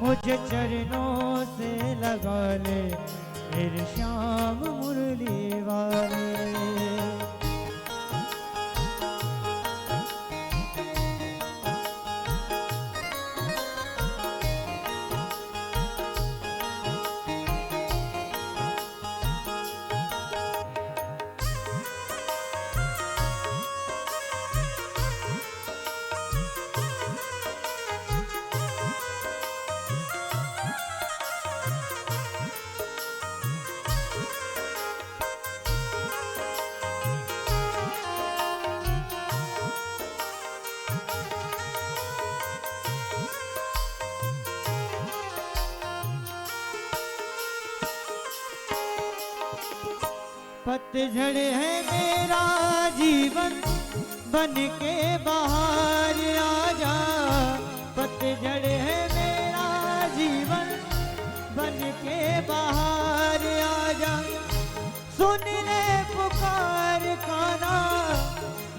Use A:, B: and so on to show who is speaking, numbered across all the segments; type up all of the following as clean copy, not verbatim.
A: मुझे चरणों से लगा ले मेरे श्याम मुरली वाले। पतझड़ है मेरा जीवन बन के बाहर आजा। पतझड़ है मेरा जीवन बन के बाहर आजा। सुन ले पुकार काना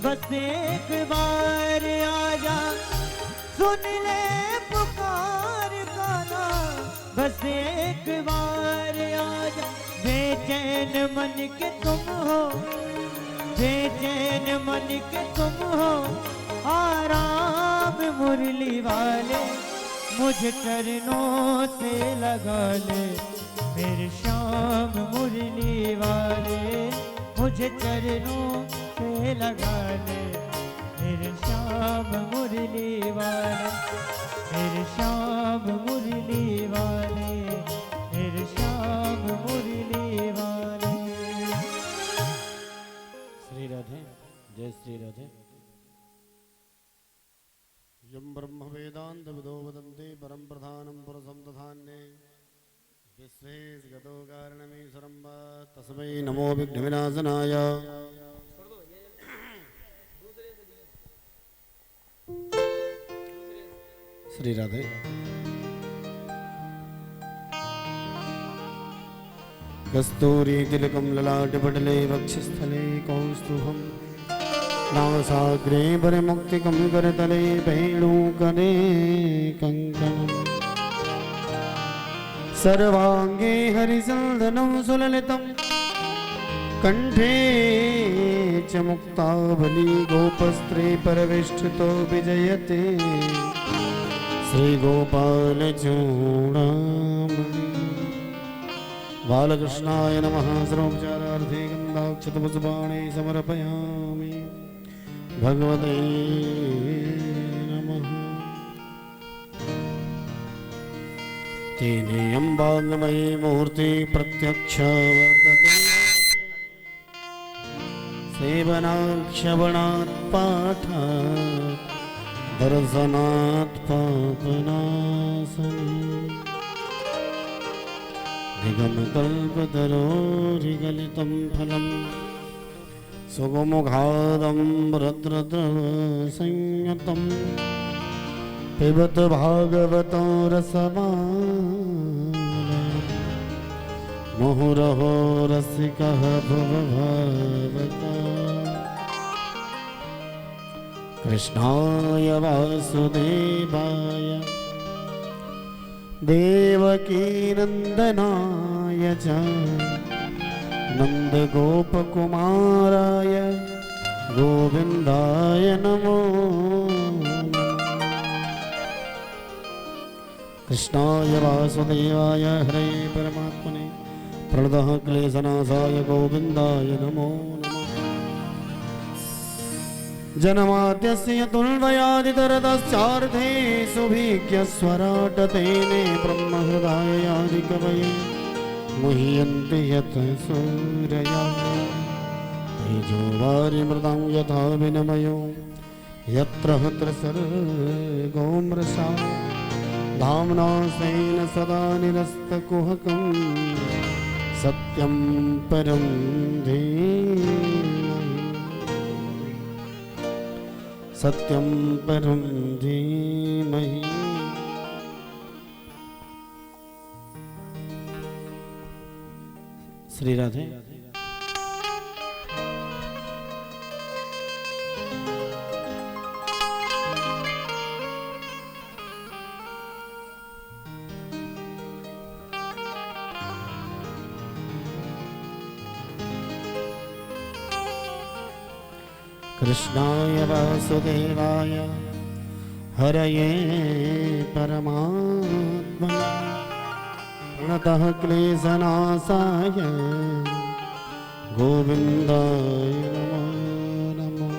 A: बस एक बार आजा। सुन ले पुकार काना बस एक बार आजा। बेचैन मन के तुम हो, बेचैन मन के तुम हो, आराम मुरली वाले। मुझे चरणों से लगा ले मेरे श्याम मुरली वाले। मुझे चरणों से लगा ले मेरे श्याम मुरली वाले। मेरे श्याम मुरली वाले, मेरे श्याम मुरली वाले। श्री राधे, जय श्री राधे।
B: यं ब्रह्म वेदांत विदो वदन्ति परम प्रधानं पुरुषं दधान्ये विश्वेशगतो कारणमीश्वरं वा तस्मै नमो विघ्नविनाशनाय। श्री राधे। कस्तूरी तिलकं ललाटपटले वक्षस्थले कौस्तुभं नासाग्रे परिमुक्तिकं करतले वेणुकरे कङ्कणम् सर्वाङ्गे हरिचन्दनं सुललितं कण्ठे च मुक्तावली गोपस्त्रे परवेष्टितो विजयते श्रीगोपालचूडामणि। बालकृष्णाय नमः। सर्वोपचारार्थे गन्धाक्षतपुष्पाणि समर्पयामि। भगवते नमः। तेनेयं वाङ्मयी मूर्ति प्रत्यक्ष वर्तते। सेवनात् पाठात् दर्शनात् पापनाशनी। निगमकल्पतरोर्गलितं फलं सुगमुखादं रद्रद्रवसंयुतं पिबत भागवतो रसमालयं मुहुरहो रसिकः भुवभावता। कृष्णाय वासुदेवाय देवकी नंदनाय च नंदगोपकुमाराय गोविंदाय नमो कृष्णाय वासुदेवाय हरे परमात्मने प्रणतः क्लेशनाशाय गोविंदाय नमो जन्माद्यस्य तुल्वयादितरतश्चार्थे सुभिज्ञस्वराटतेने ब्रह्महृदायादिकवये मुह्यन्ति यत् सूरया। तेजो वारिमृतां यथा विनिमयो यत्र हत्र सर्गो मृषा धाम्ना स्वेन सदा निरस्तकुहकं सत्यं परं धीमहि। सत्यं परं धीमहि। श्री राधे। कृष्णाय वासुदेवाय हरये परमात्मने प्रणतः क्लेशनाशाय गोविन्दाय नमो नमः।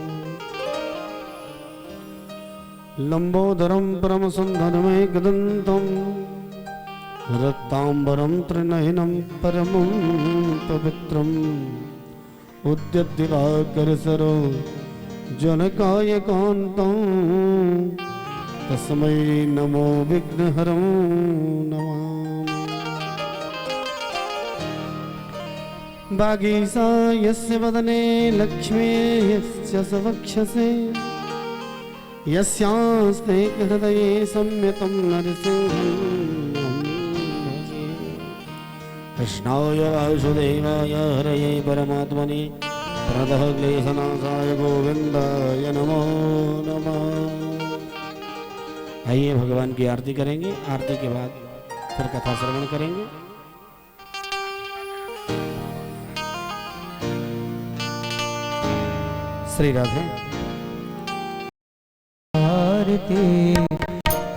B: लंबोदरं परमसुन्दरमेकदन्तं रक्ताम्बरं त्रिनयनं परमं पवित्रम् उद्यद्दिवाकरसरो जनकायकान्तं तस्मै नमो विघ्नहरं नमामि। वागीसा यस्य वदने लक्ष्मी यस्य सवक्षसे यस्यास्ते हृदये संयतं नरसिंहं भजे। कृष्णाय वासुदेवाय हरये परमात्मने प्रणतः क्लेशनाशाय गोविन्दाय नमो नमः। आइए भगवान की आरती करेंगे। आरती के बाद फिर कथा श्रवण करेंगे। श्री राधे।
A: आरती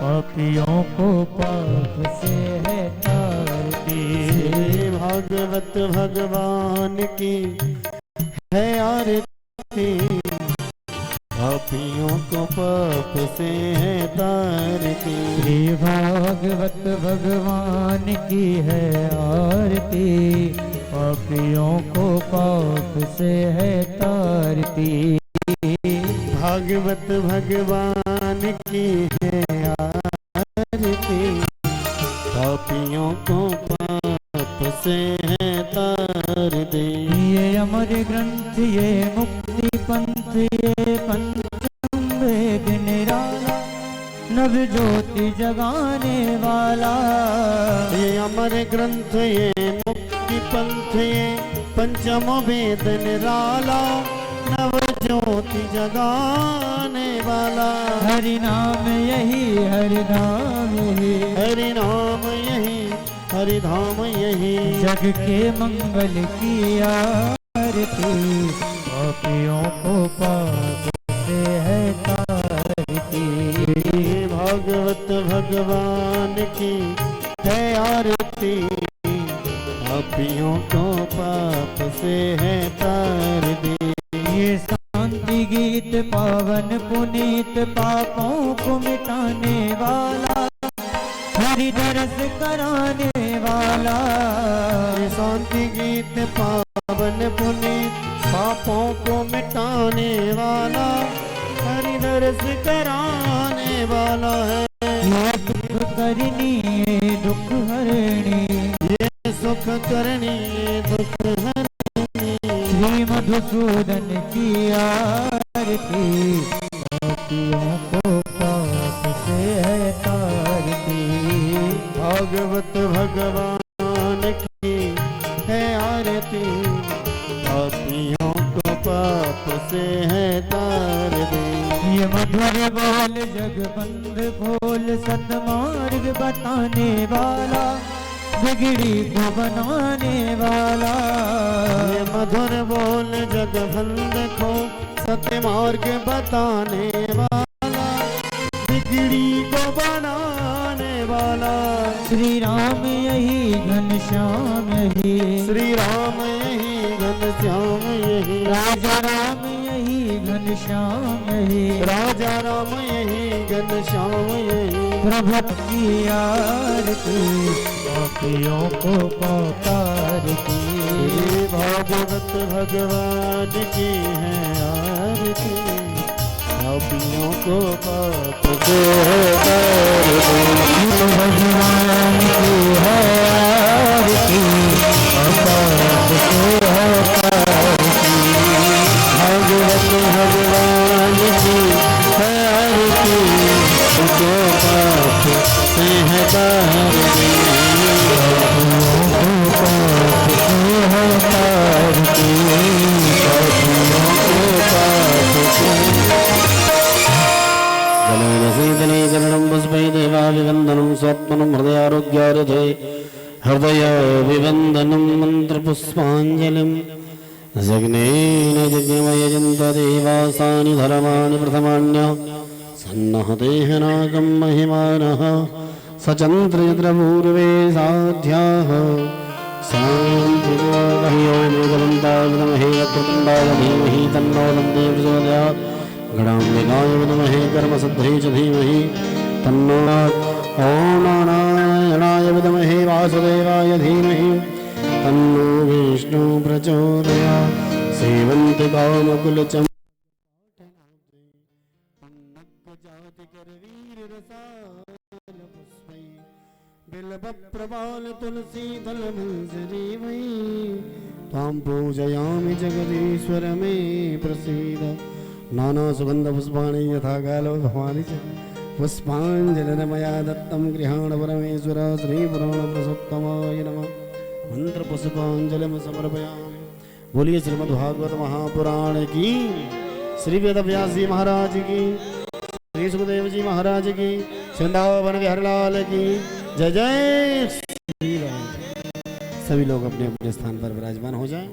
A: पापियों को पाप से है तारती।
B: भागवत भगवान की है आरती पापियों को पाप से है तारती।
A: श्री भागवत भगवान की है आरती पापियों को पाप से है तारती।
B: भागवत भगवान की है आरती पापियों को पाप से है तारती।
A: ये अमर ग्रंथ ये मुक्ति पंथ ये पंचम वेद निराला नव ज्योति जगाने वाला।
B: ये अमर ग्रंथ ये मुक्ति पंथ ये पंचम वेद निराला नव ज्योति जगाने वाला।
A: हरि नाम यही हरि धाम यही
B: हरि नाम यही हरि धाम यही
A: जग के मंगल की आरती पापियों को पाप से है तारती।
B: भागवत भगवान की है आरती पापियों को पाप से है तारती।
A: ये शांति गीत पावन पुनीत पापों को मिटाने वाला हरि दरस कराने वाला।
B: ये शांति गीत पावन पुनीत पापों को मिटाने वाला हरि दरस कराने वाला है।
A: ये दुख करनी ये दुख हरणी
B: ये सुख करनी ये दुख हरनी
A: श्री मधुसूदन की आरती पापियों को पाप से है तारती।
B: भागवत भगवान की है आरती पापियों को पाप से है तारती।
A: ये मधुर बोल जगबंद खोल सतमार्ग बताने वाला बिगड़ी को बनाने वाला।
B: ये मधुर बोल जगबंद को सत्य मार्ग बताने वाला बिगड़ी को बनाने वाला।
A: श्री राम यही घनश्याम यही
B: श्री राम यही घनश्याम यही
A: राजा राम यही घनश्याम यही
B: राजा राम यही घनश्याम यही
A: प्रभु की आरती पापियों को पुकारती।
B: भागवत भगवान की है आरती पापियों को पाप से है तारती।
A: भगवान की है आरती पाप से है तारती।
B: भागवत भगवान की है आरती को पाप से है तारती। देवाभिवन्दनं स्वात्मनं हृदयारोग्यारथे हृदय विवन्दनं मन्त्रपुष्पाञ्जलिं जग्नेन यज्ञमयजन्त देवासानि धर्माणि प्रथमान्य सन्नहतेह नागं महिमानः सचन्द्रयद्रपूर्वे साध्याः सान्त्रियोगलन्ताय विद्महे वक्रतुण्डाय धीमहि तन्नो दन्ति प्रचोदयात् गणाम्बिकाय विद्महे कर्मसिद्ध्यै च धीमहि तन्नो ॐ नारायणाय विद्महे वासुदेवाय धीमहि तन्नो विष्णु प्रचोदयात् सेवन्ति कामकुलचं बिल्वप्रवाल तुलसी दल मंजरी मयि तां पूजयामि जगदीश्वर मे प्रसीद नाना सुगंध पुष्पाणि यथा गालो भवानि च पुष्पाञ्जलिर्मया दत्तं गृहाण परमेश्वर श्रीपुराणपुरुषोत्तमाय नमः मंत्र पुष्पांजलिं समर्पयामि। बोलिए श्रीमद्भागवत महापुराण की, श्री वेदव्यास जी महाराज की, श्री सुखदेव जी महाराज की, वृंदावन बिहारी लाल की जय जय श्री राम। सभी लोग अपने अपने स्थान पर विराजमान हो जाएं।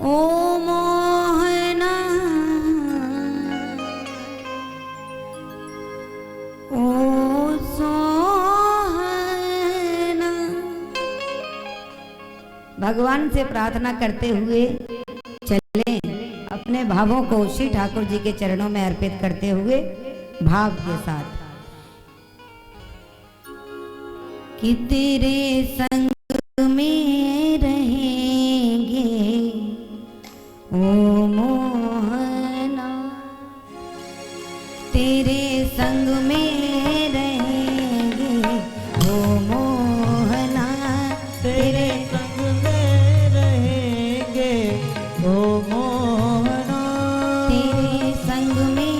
C: ओ मोहना ओ सोहना, भगवान से प्रार्थना करते हुए चले, अपने भावों को श्री ठाकुर जी के चरणों में अर्पित करते हुए भाव के साथ कि तेरे संग में रहेंगे ओ मोहना, तेरे संग में रहेंगे ओ मोहना, तेरे
A: संग में रहेंगे ओ मोहना,
C: तेरे संग में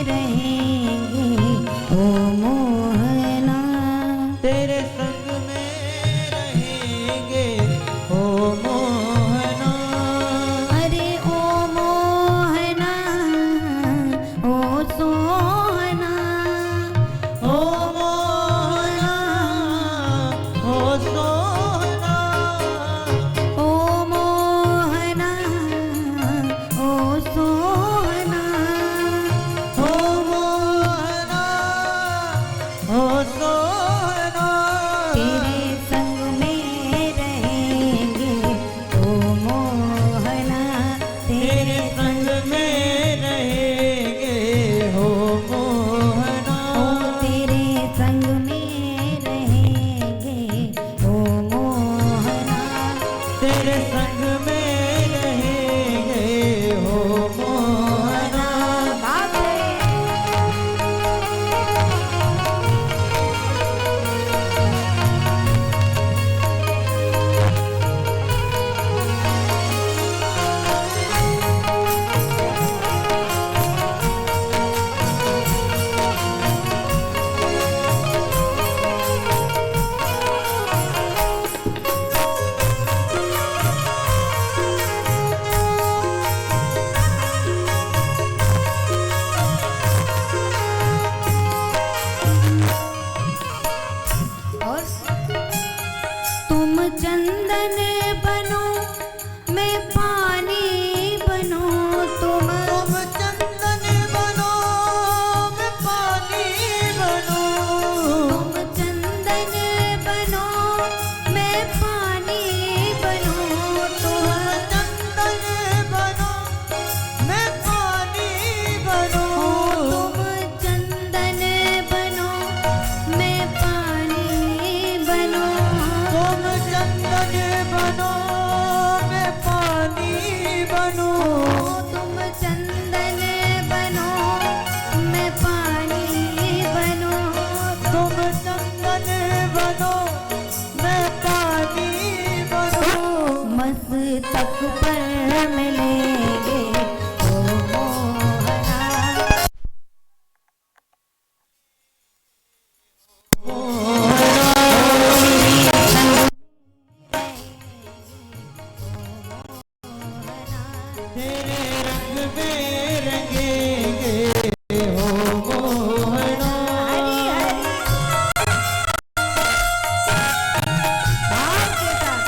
C: रहेंगे ओ मोहना,
A: तेरे संग में रहेंगे ओ मोहना।
C: अरे ओ मोहना ओ सोहना,
A: ओ मोहना ओ सोहना,
C: ओ मोहना ओ सोहना,
A: ओ मोहना ओ सोहना,
C: तेरे संग में रहेंगे ओ मोहना,
A: तेरे संग में रहेंगे हो मोहना,
C: ओ तेरे संग में रहेंगे ओ मोहना,
A: तेरे संग में रहेंगे हो मोहना।
C: बाबे और तुम चंदन बनो मैं पानी बनो, तुम
A: चंदन बनो मैं पानी बनो,
C: तुम चंदन बनो मैं पानी बनो, तुम
A: चंदन बनो मैं पानी बनो,
C: तुम चंदन बनो मैं पानी बनो,
A: तुम चंदन बनो मैं पानी बनो,
C: तुम चंदन बनो मैं पानी बनो,
A: तुम चंदन बनो मैं पानी बनो।
C: मस्तक पर मिलेंगे ओ मोहना,
A: तेरे रंग में रंगेंगे हो मोहना,
C: हरी हरी भाव के साथ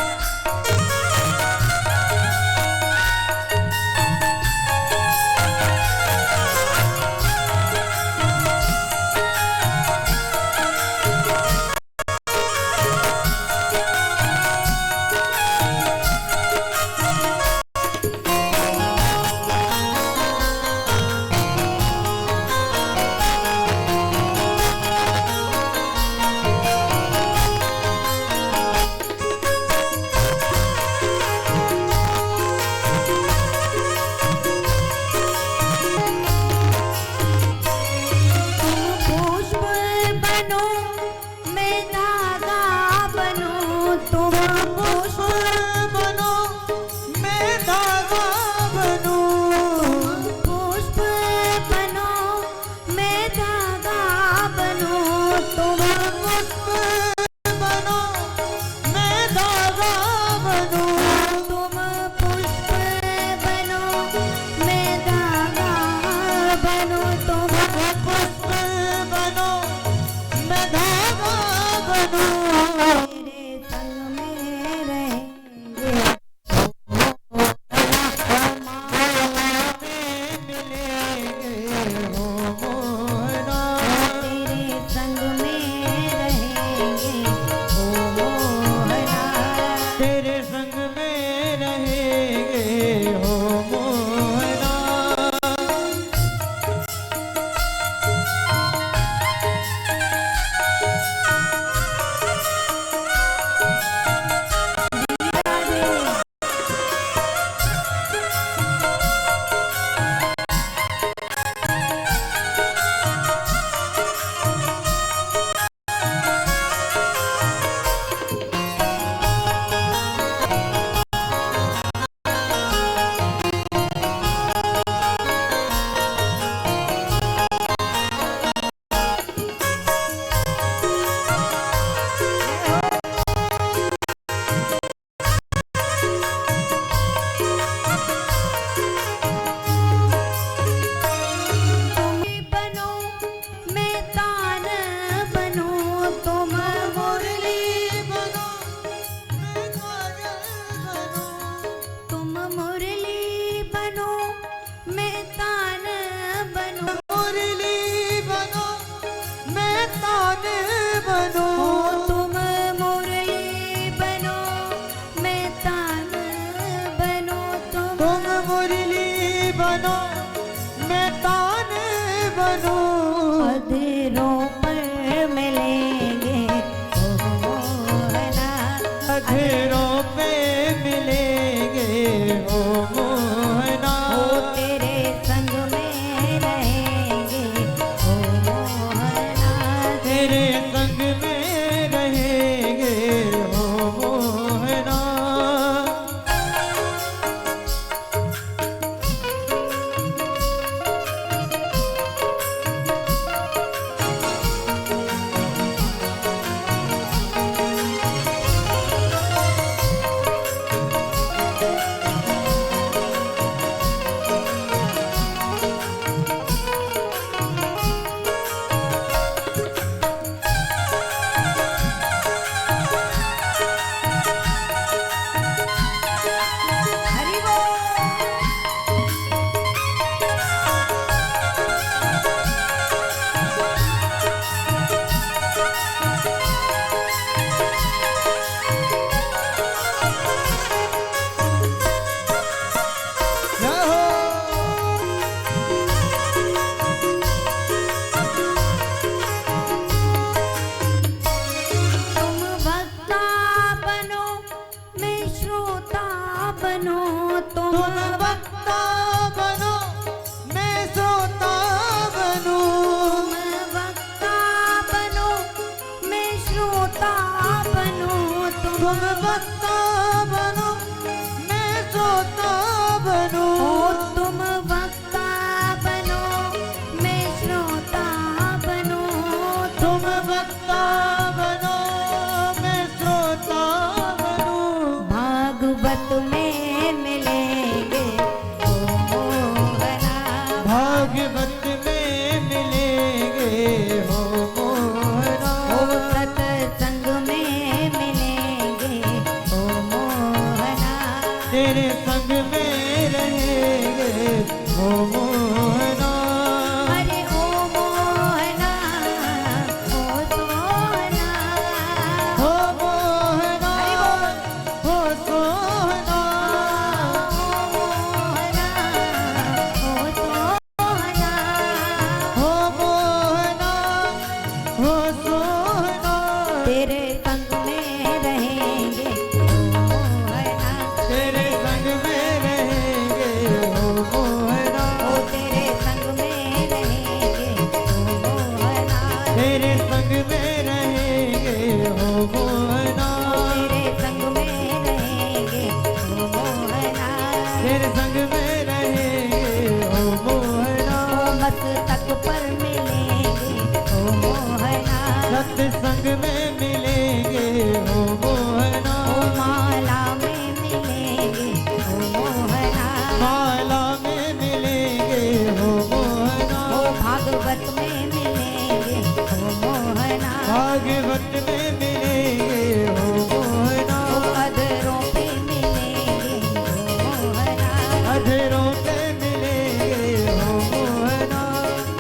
A: तुम वक्ता बनो मैं श्रोता बनूं।
C: तुम वक्ता बनो मैं श्रोता बनूं।
A: तुम वक्ता बनो मैं श्रोता बनूं।
C: भागवत में मिलेंगे ओ मोहना।
A: भागवत में मिलेंगे हो मोहना।
C: ओ सत्संग में मिलेंगे ओ मोहना।
A: तेरे संग में रहेंगे हो मोहना।
C: अरे ओ मोहना ओ सोना।
A: हो मोहना हो सोहना।
C: ओ सोना।
A: हो मोहना हो सोहना।
C: तेरे संग में रहेंगे ओ मोहना।
A: तेरे संग में रहेंगे हो मोहना।
C: ओ तेरे संग में रहेंगे ओ मोहना।
A: तेरे संग में रहेंगे हो मोहना।
C: तेरे संग में रहेंगे ओ मोहना।
A: तेरे संग में रहेंगे हो मोहना।
C: ओ मस्तक पर मिलेंगे ओ मोहना।
A: सत्संग में मिलेंगे हो मोहना।
C: ओ माला में मिलेंगे ओ मोहना।
A: माला में मिलेंगे हो मोहना।
C: ओ भागवत में मिलेंगे ओ मोहना।
A: भागवत में मिलेंगे हो मोहना।
C: ओ अधरों पे मिलेंगे ओ मोहना।
A: अधरों पे मिलेंगे हो मोहना।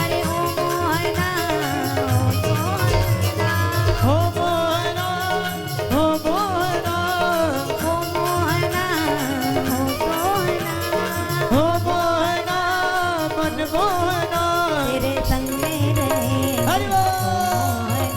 C: अरे ओ मोहना ओ सोहना।
A: हो मोहना हो मोहना।
C: ओ मोहना ओ सोहना।
A: हो मोहना मन मोहना।
C: तेरे संग में रहेंगे
A: हरि
C: ओ
A: बोल।
C: मोहना।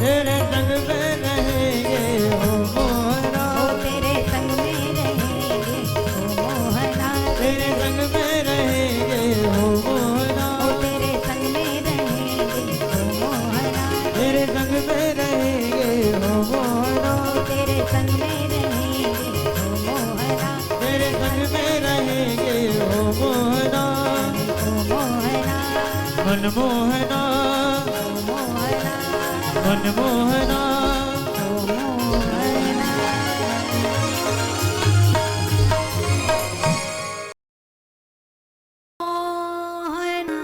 A: तेरे संग में रहेंगे हो मोहना।
C: ओ तेरे संग में रहेंगे ओ मोहना।
A: तेरे संग में रहेंगे हो मोहना।
C: ओ तेरे संग में रहेंगे ओ मोहना।
A: तेरे संग में रहेंगे हो मोहना।
C: ओ तेरे संग में रहेंगे ओ मोहना।
A: तेरे संग में रहेंगे हो मोहना।
C: ओ मोहना
A: मनमोहना
C: ओ मोहना
A: मनमोहना।
C: ओ मोहना। मोहना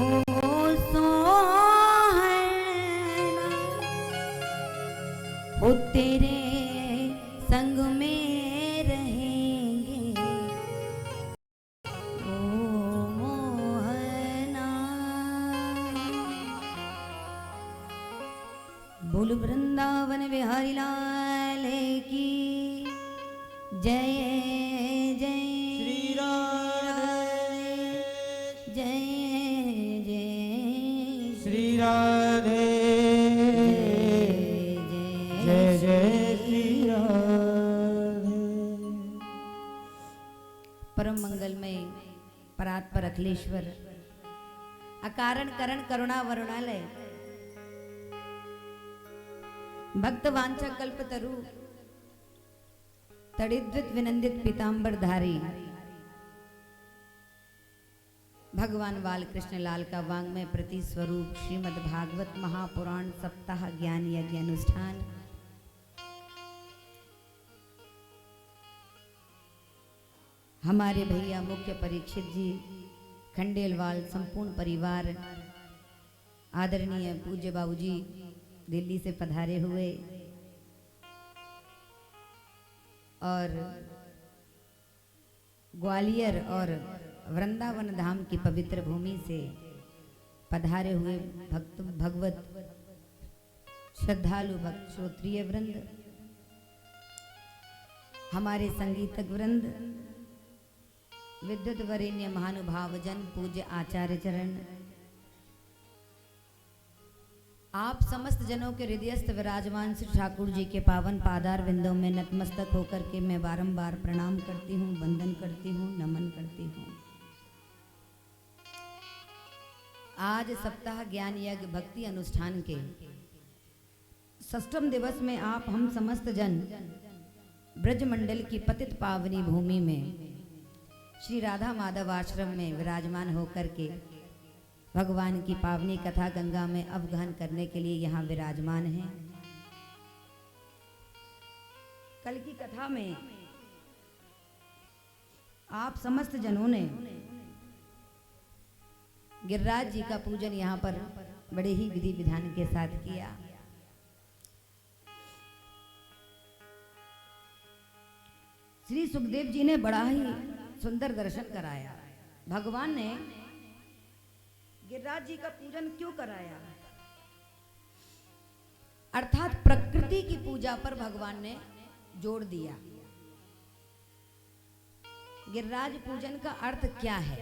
C: ओ सोहना। ओ तेरे संग में रहेंगे ओ मोहना। बोल वृंदावन बिहारी लाल की जय जय
A: श्री राधे
C: जय जय
A: श्री राधे
C: जय
A: जय जय श्री राधे।
C: परम मंगलमय परात्पर अखिलेश्वर अकारण करण करुणा वरुणालय भक्त वांछा कल्प तरु तड़िद्वित विनंदित पीतांबर धारी भगवान बाल कृष्ण लाल का वांग्मय प्रति स्वरूप श्रीमद् भागवत महापुराण सप्ताह ज्ञान यज्ञ अनुष्ठान हमारे भैया मुख्य परीक्षित जी खंडेलवाल संपूर्ण परिवार आदरणीय पूज्य बाबूजी दिल्ली से पधारे हुए और ग्वालियर और वृंदावन धाम की पवित्र भूमि से पधारे हुए भक्त भगवत श्रद्धालु भक्त श्रोत्रिय वृंद, हमारे संगीतक वृंद, विद्युत वरेण्य महानुभाव जन, पूज्य आचार्य चरण, आप समस्त जनों के हृदयस्थ विराजमान श्री ठाकुर जी के पावन पादार विंदों में नतमस्तक होकर के मैं बारंबार प्रणाम करती हूँ, वंदन करती हूँ, नमन करती हूँ। आज सप्ताह ज्ञान यज्ञ भक्ति अनुष्ठान के षष्ठम दिवस में आप हम समस्त जन ब्रजमंडल की पतित पावनी भूमि में श्री राधा माधव आश्रम में विराजमान होकर के भगवान की पावनी कथा गंगा में अवगाहन करने के लिए यहाँ विराजमान हैं। कल की कथा में आप समस्त जनों ने गिरिराज जी का पूजन यहाँ पर बड़े ही विधि विधान के साथ किया। श्री सुखदेव जी ने बड़ा ही सुंदर दर्शन कराया। भगवान ने गिरिराज जी का पूजन क्यों कराया? अर्थात प्रकृति की पूजा पर भगवान ने जोर दिया। गिरिराज पूजन का अर्थ क्या है?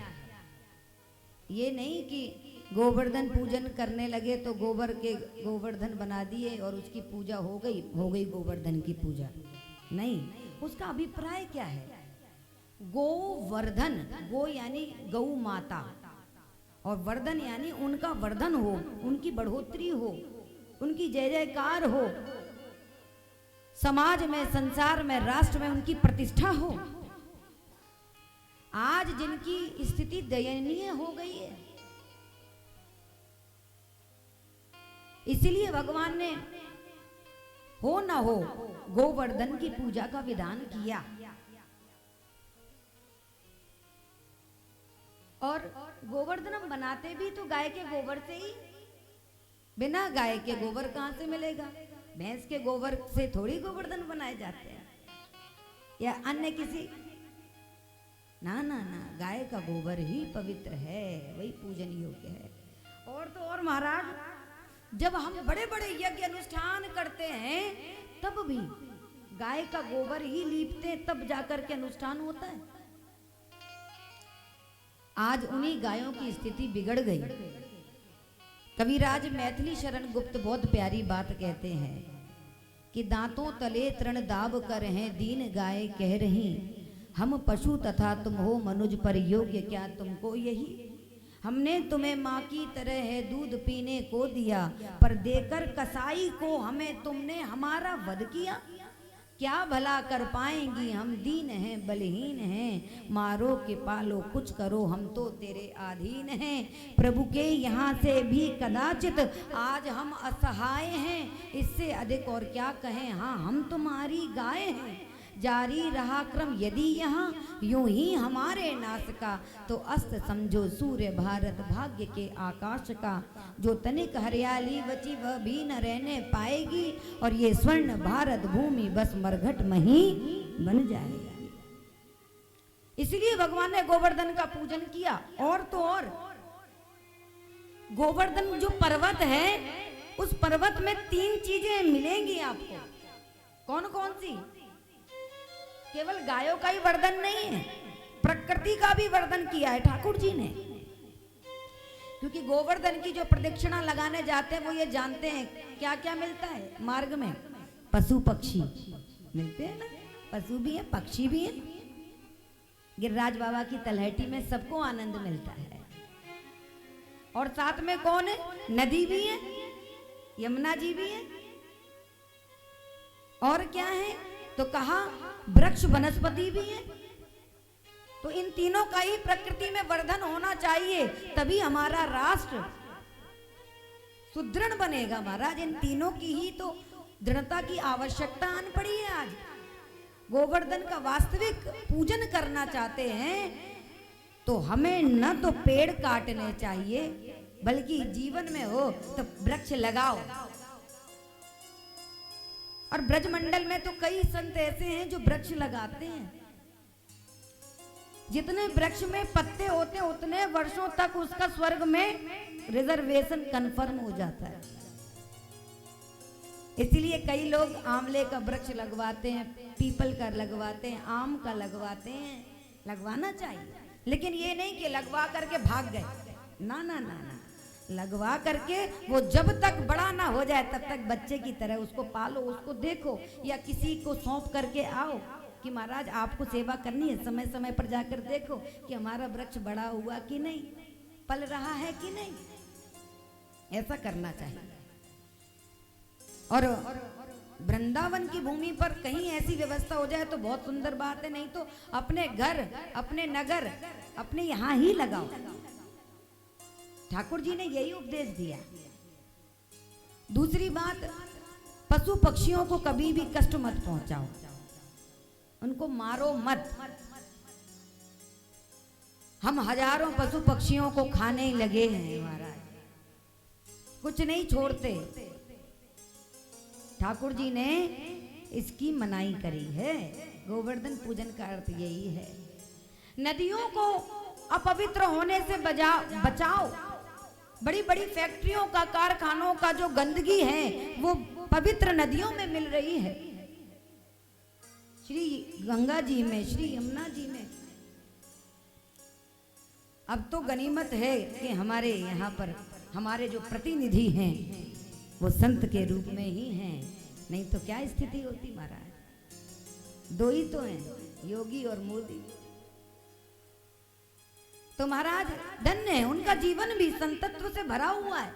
C: ये नहीं कि गोवर्धन पूजन करने लगे तो गोबर के गोवर्धन बना दिए और उसकी पूजा हो गई गोवर्धन की पूजा। नहीं, उसका अभिप्राय क्या है? गोवर्धन, गो यानी गौ माता और वर्धन यानी उनका वर्धन हो, उनकी बढ़ोतरी हो, उनकी जय जयकार हो, समाज में, संसार में, राष्ट्र में उनकी प्रतिष्ठा हो। आज जिनकी स्थिति दयनीय हो गई है, इसलिए भगवान ने हो ना हो गोवर्धन की पूजा का विधान किया। और गोवर्धन हम बनाते भी तो गाय के गोबर से ही, बिना गाय के गोबर कहां से मिलेगा? भैंस के गोबर से थोड़ी गोवर्धन बनाए जाते हैं या अन्य किसी, ना ना ना, गाय का गोबर ही पवित्र है, वही पूजन योग्य है। और तो और महाराज, जब हम बड़े बड़े यज्ञ अनुष्ठान करते हैं तब भी गाय का गोबर ही लीपते हैं, तब जाकर के अनुष्ठान होता है। आज उन्हीं गायों की स्थिति बिगड़ गई। कविराज मैथिली शरण गुप्त बहुत प्यारी बात कहते हैं कि दांतों तले तृण दाब कर हैं दीन गाय कह रही, हम पशु तथा तुम हो मनुज पर योग्य क्या तुमको यही। हमने तुम्हें माँ की तरह है दूध पीने को दिया, पर देकर कसाई को हमें तुमने हमारा वध किया। क्या भला कर पाएंगी, हम दीन हैं बलहीन हैं, मारो के पालो कुछ करो, हम तो तेरे अधीन हैं। प्रभु के यहाँ से भी कदाचित आज हम असहाय हैं, इससे अधिक और क्या कहें, हाँ हम तुम्हारी गाय हैं। जारी रहा क्रम यदि यहाँ यूं ही हमारे नाश का, तो अस्त समझो सूर्य भारत भाग्य के आकाश का। जो तनिक हरियाली बची वह भी न रहने पाएगी, और ये स्वर्ण भारत भूमि बस मरघट मही बन जाएगा। इसलिए भगवान ने गोवर्धन का पूजन किया। और तो और गोवर्धन जो पर्वत है, उस पर्वत में 3 चीजें मिलेंगी आपको। कौन कौन सी? केवल गायों का ही वर्धन नहीं है, प्रकृति का भी वर्धन किया है ठाकुर जी ने। क्योंकि गोवर्धन की जो प्रदक्षिणा लगाने जाते हैं वो ये जानते हैं क्या क्या मिलता है मार्ग में। पशु पक्षी मिलते हैं ना, पशु भी है पक्षी भी है। गिरिराज बाबा की तलहटी में सबको आनंद मिलता है। और साथ में कौन है? नदी भी है, यमुना जी भी है, और क्या है तो कहा वृक्ष वनस्पति भी है। तो इन तीनों का ही प्रकृति में वर्धन होना चाहिए, तभी हमारा राष्ट्र सुदृढ़ बनेगा महाराज। इन तीनों की ही तो दृढ़ता की आवश्यकता आन पड़ी है। आज गोवर्धन का वास्तविक पूजन करना चाहते हैं तो हमें न तो पेड़ काटने चाहिए, बल्कि जीवन में हो तो वृक्ष लगाओ। और ब्रजमंडल में तो कई संत ऐसे हैं जो वृक्ष लगाते हैं। जितने वृक्ष में पत्ते होते हैं उतने वर्षों तक उसका स्वर्ग में रिजर्वेशन कंफर्म हो जाता है। इसलिए कई लोग आंवले का वृक्ष लगवाते हैं, पीपल का लगवाते हैं, आम का लगवाते हैं। लगवाना चाहिए, लेकिन ये नहीं कि लगवा करके भाग गए। ना ना ना ना, लगवा करके वो जब तक बड़ा ना हो जाए तब तक बच्चे की तरह उसको पालो, उसको देखो, या किसी को सौंप करके आओ कि महाराज आपको सेवा करनी है। समय समय पर जाकर देखो कि हमारा वृक्ष बड़ा हुआ कि नहीं, पल रहा है कि नहीं। ऐसा करना चाहिए। और वृंदावन की भूमि पर कहीं ऐसी व्यवस्था हो जाए तो बहुत सुंदर बात है, नहीं तो अपने घर, अपने नगर, अपने यहाँ ही लगाओ। ठाकुर जी ने यही उपदेश दिया। दूसरी बात, पशु पक्षियों को कभी भी कष्ट मत पहुंचाओ, उनको मारो मत। हम हजारों पशु पक्षियों को खाने ही लगे हैं महाराज, कुछ नहीं छोड़ते। ठाकुर जी ने इसकी मनाही करी है। गोवर्धन पूजन का अर्थ यही है। नदियों को अपवित्र होने से बचाओ। बड़ी बड़ी फैक्ट्रियों का, कारखानों का जो गंदगी है वो पवित्र नदियों में मिल रही है। श्री गंगा जी में, श्री यमुना जी में। अब तो गनीमत है कि हमारे यहाँ पर हमारे जो प्रतिनिधि हैं वो संत के रूप में ही हैं, नहीं तो क्या स्थिति होती महाराज। दो ही तो हैं, योगी और मोदी। तो महाराज धन्य है, उनका जीवन भी संतत्व से भरा हुआ है।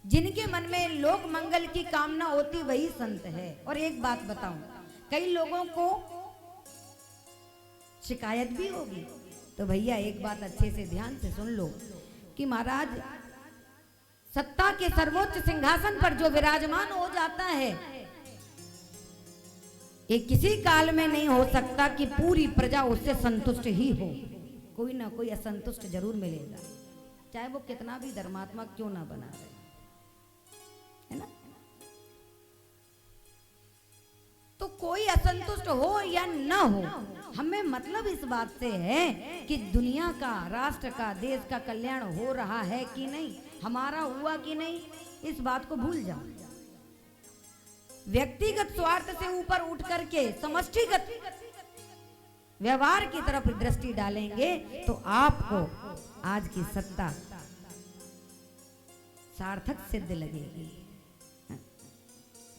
C: जिनके मन में लोक मंगल की कामना होती वही संत है। और एक बात बताऊं, कई लोगों को शिकायत भी होगी, तो भैया एक बात अच्छे से ध्यान से सुन लो कि महाराज सत्ता के सर्वोच्च सिंहासन पर जो विराजमान हो जाता है, ये किसी काल में नहीं हो सकता कि पूरी प्रजा उससे संतुष्ट ही हो। कोई ना कोई असंतुष्ट जरूर मिलेगा, चाहे वो कितना भी धर्मात्मा क्यों ना बना रहे, है ना। तो कोई असंतुष्ट हो या न हो, हमें मतलब इस बात से है कि दुनिया का, राष्ट्र का, देश का कल्याण हो रहा है कि नहीं, हमारा हुआ कि नहीं, इस बात को भूल जाओ। व्यक्तिगत स्वार्थ से ऊपर उठ करके समष्टिगत व्यवहार की तरफ दृष्टि डालेंगे तो आपको आज की सत्ता सार्थक सिद्ध लगेगी।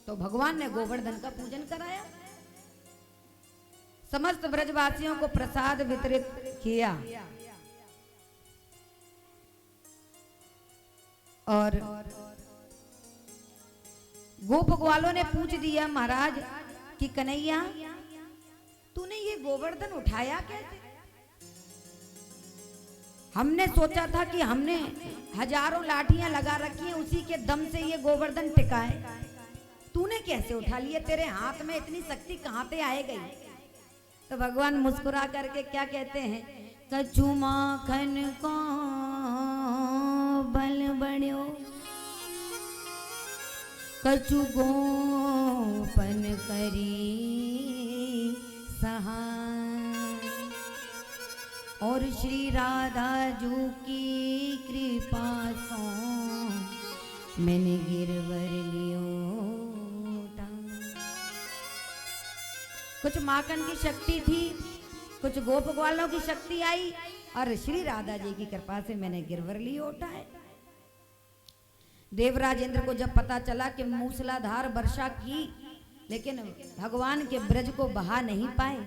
C: तो भगवान ने गोवर्धन का पूजन कराया, समस्त ब्रजवासियों को प्रसाद वितरित किया और गोप ग्वालों ने पूछ दिया महाराज कि कन्हैया तूने ये गोवर्धन उठाया कैसे? हमने सोचा था कि हमने हजारों लाठियां लगा रखी हैं, उसी के दम से ये गोवर्धन टिका है, तूने कैसे उठा लिया? तेरे हाथ में इतनी शक्ति कहां से आए गई? तो भगवान मुस्कुरा करके क्या कहते हैं, कछु माखन को बल बण्यो, कछु गोपन करी सहाय, और श्री राधा जू की कृपा सो मैंने गिरवर लियो। कुछ माखन की शक्ति थी, कुछ गोप ग्वालों की शक्ति आई और श्री राधा जी की कृपा से मैंने गिरवर लियो उठाए। देवराज इंद्र को जब पता चला कि मूसलाधार वर्षा की लेकिन भगवान के ब्रज को बहा नहीं पाए,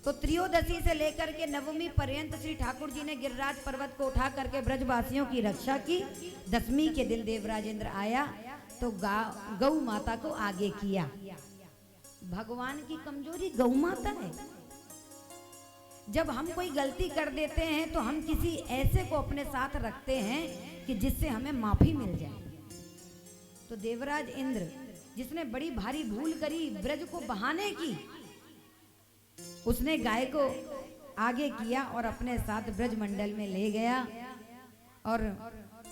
C: तो त्रयोदशी से लेकर के नवमी पर्यंत श्री ठाकुर जी ने गिरिराज पर्वत को उठा करके ब्रजवासियों की रक्षा की। दशमी के दिन देवराज इंद्र आया तो गौ माता को आगे किया। भगवान की कमजोरी गौ माता है। जब हम कोई गलती कर देते हैं तो हम किसी ऐसे को अपने साथ रखते हैं कि जिससे हमें माफी मिल जाए। तो देवराज इंद्र जिसने बड़ी भारी भूल करी ब्रज को बहाने की, उसने गाय को आगे किया और अपने साथ ब्रज मंडल में ले गया और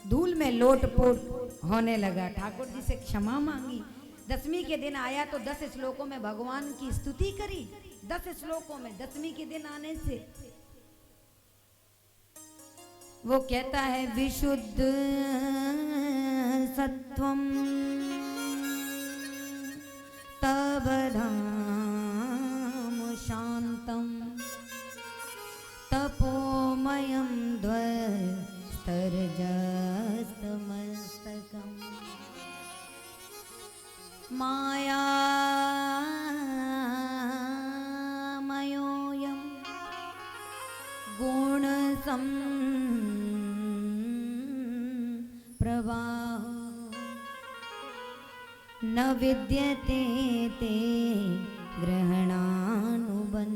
C: धूल में लोटपोट होने लगा। ठाकुर जी से क्षमा मांगी। दशमी के दिन आया तो 10 श्लोकों में भगवान की स्तुति करी। 10 श्लोकों में दशमी के दिन आने से वो कहता है, विशुद्ध सत्वम तब धाम शांतम तपोमयम ध्वस्तरजस्तमस्तकम मायामयोऽयं प्रवाह न विद्यते ते ग्रहणानुबंध।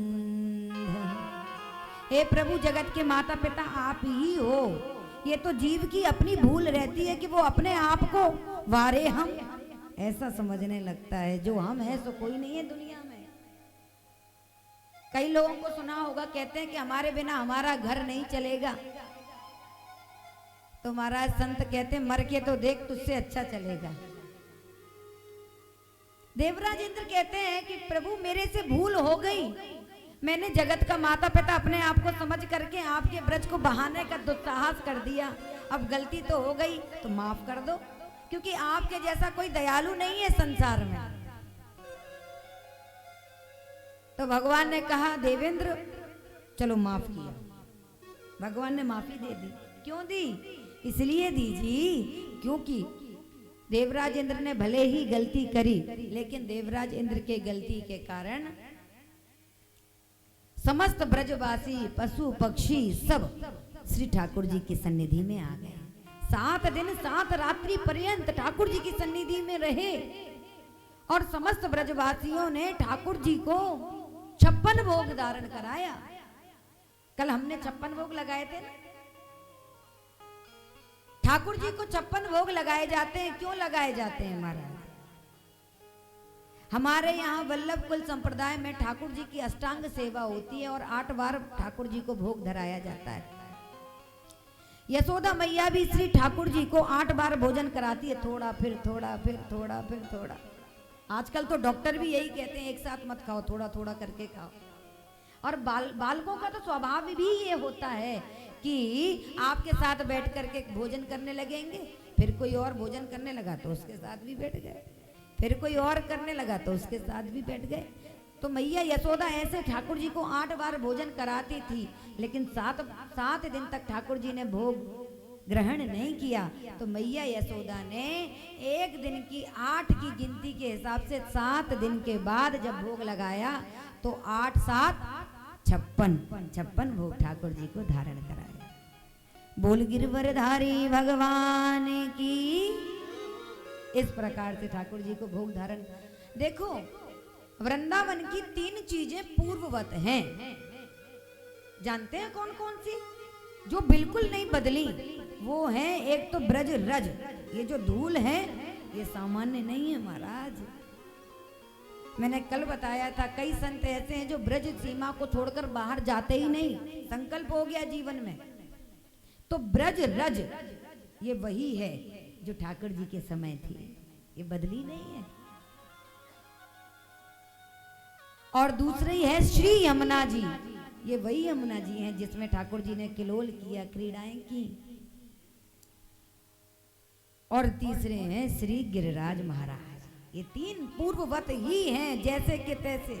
C: हे प्रभु, जगत के माता पिता आप ही हो। ये तो जीव की अपनी भूल रहती है कि वो अपने आप को वारे हम ऐसा समझने लगता है। जो हम है सो कोई नहीं है दुनिया में। कई लोगों को सुना होगा, कहते हैं कि हमारे बिना हमारा घर नहीं चलेगा। तो महाराज संत कहते हैं, मर के तो देख, तुझसे अच्छा चलेगा। देवराज इंद्र कहते हैं कि प्रभु मेरे से भूल हो गई, मैंने जगत का माता पिता अपने आप को समझ करके आपके ब्रज को बहाने का दुस्साहस कर दिया। अब गलती तो हो गई, तो माफ कर दो, क्योंकि आपके जैसा कोई दयालु नहीं है संसार में। तो भगवान ने कहा, देवेंद्र चलो माफ किया। भगवान ने माफी दे दी। क्यों दी? इसलिए दीजिए क्योंकि देवराज इंद्र ने भले ही गलती करी, लेकिन देवराज इंद्र के गलती के कारण समस्त ब्रजवासी पशु पक्षी सब श्री ठाकुर जी की सन्निधि में आ गए। 7 दिन 7 रात्रि पर्यंत ठाकुर जी की सन्निधि में रहे और समस्त ब्रजवासियों ने ठाकुर जी को 56 भोग धारण कराया। कल हमने 56 भोग लगाए थे ना। ठाकुर जी को 56 भोग लगाए जाते हैं। क्यों लगाए जाते हैं महाराज? हमारे यहाँ वल्लभ कुल संप्रदाय में ठाकुर जी की अष्टांग सेवा होती है और 8 बार ठाकुर जी को भोग धराया जाता है। यशोदा मैया भी श्री ठाकुर जी को 8 बार भोजन कराती है, थोड़ा फिर थोड़ा फिर थोड़ा फिर थोड़ा। आजकल तो डॉक्टर भी यही कहते हैं, एक साथ मत खाओ, थोड़ा थोड़ा करके खाओ। और बालकों का तो स्वभाव भी ये होता है कि आपके साथ बैठ करके भोजन करने लगेंगे, फिर कोई और भोजन करने लगा तो उसके साथ भी बैठ गए, फिर कोई और करने लगा तो उसके साथ भी बैठ गए। तो मैया यशोदा ऐसे ठाकुर जी को 8 बार भोजन कराती थी, लेकिन 7 दिन तक ठाकुर जी ने भोग ग्रहण नहीं किया। तो मैया यशोदा ने एक दिन की 8 की गिनती के हिसाब से 7 दिन के बाद जब भोग लगाया तो 8 7 56 भोग ठाकुर जी को धारण कराया। बोल गिरवरधारी भगवान की। इस प्रकार से ठाकुर जी को भोग धारण। देखो, वृंदावन की 3 चीजें पूर्ववत हैं। जानते हैं कौन कौन सी? जो बिल्कुल नहीं बदली वो है, एक तो ब्रज रज। ये जो धूल है ये सामान्य नहीं है महाराज। मैंने कल बताया था, कई संत ऐसे हैं जो ब्रज सीमा को छोड़कर बाहर जाते ही नहीं, संकल्प हो गया जीवन में। तो ब्रज रज ये वही है जो ठाकुर जी के समय थी, ये बदली नहीं है। और दूसरी है श्री यमुना जी, ये वही यमुना जी हैं जिसमें ठाकुर जी ने किलोल किया, क्रीड़ाएं की। और तीसरे हैं श्री गिरिराज महाराज। ये 3 पूर्ववत ही हैं, जैसे कि तैसे।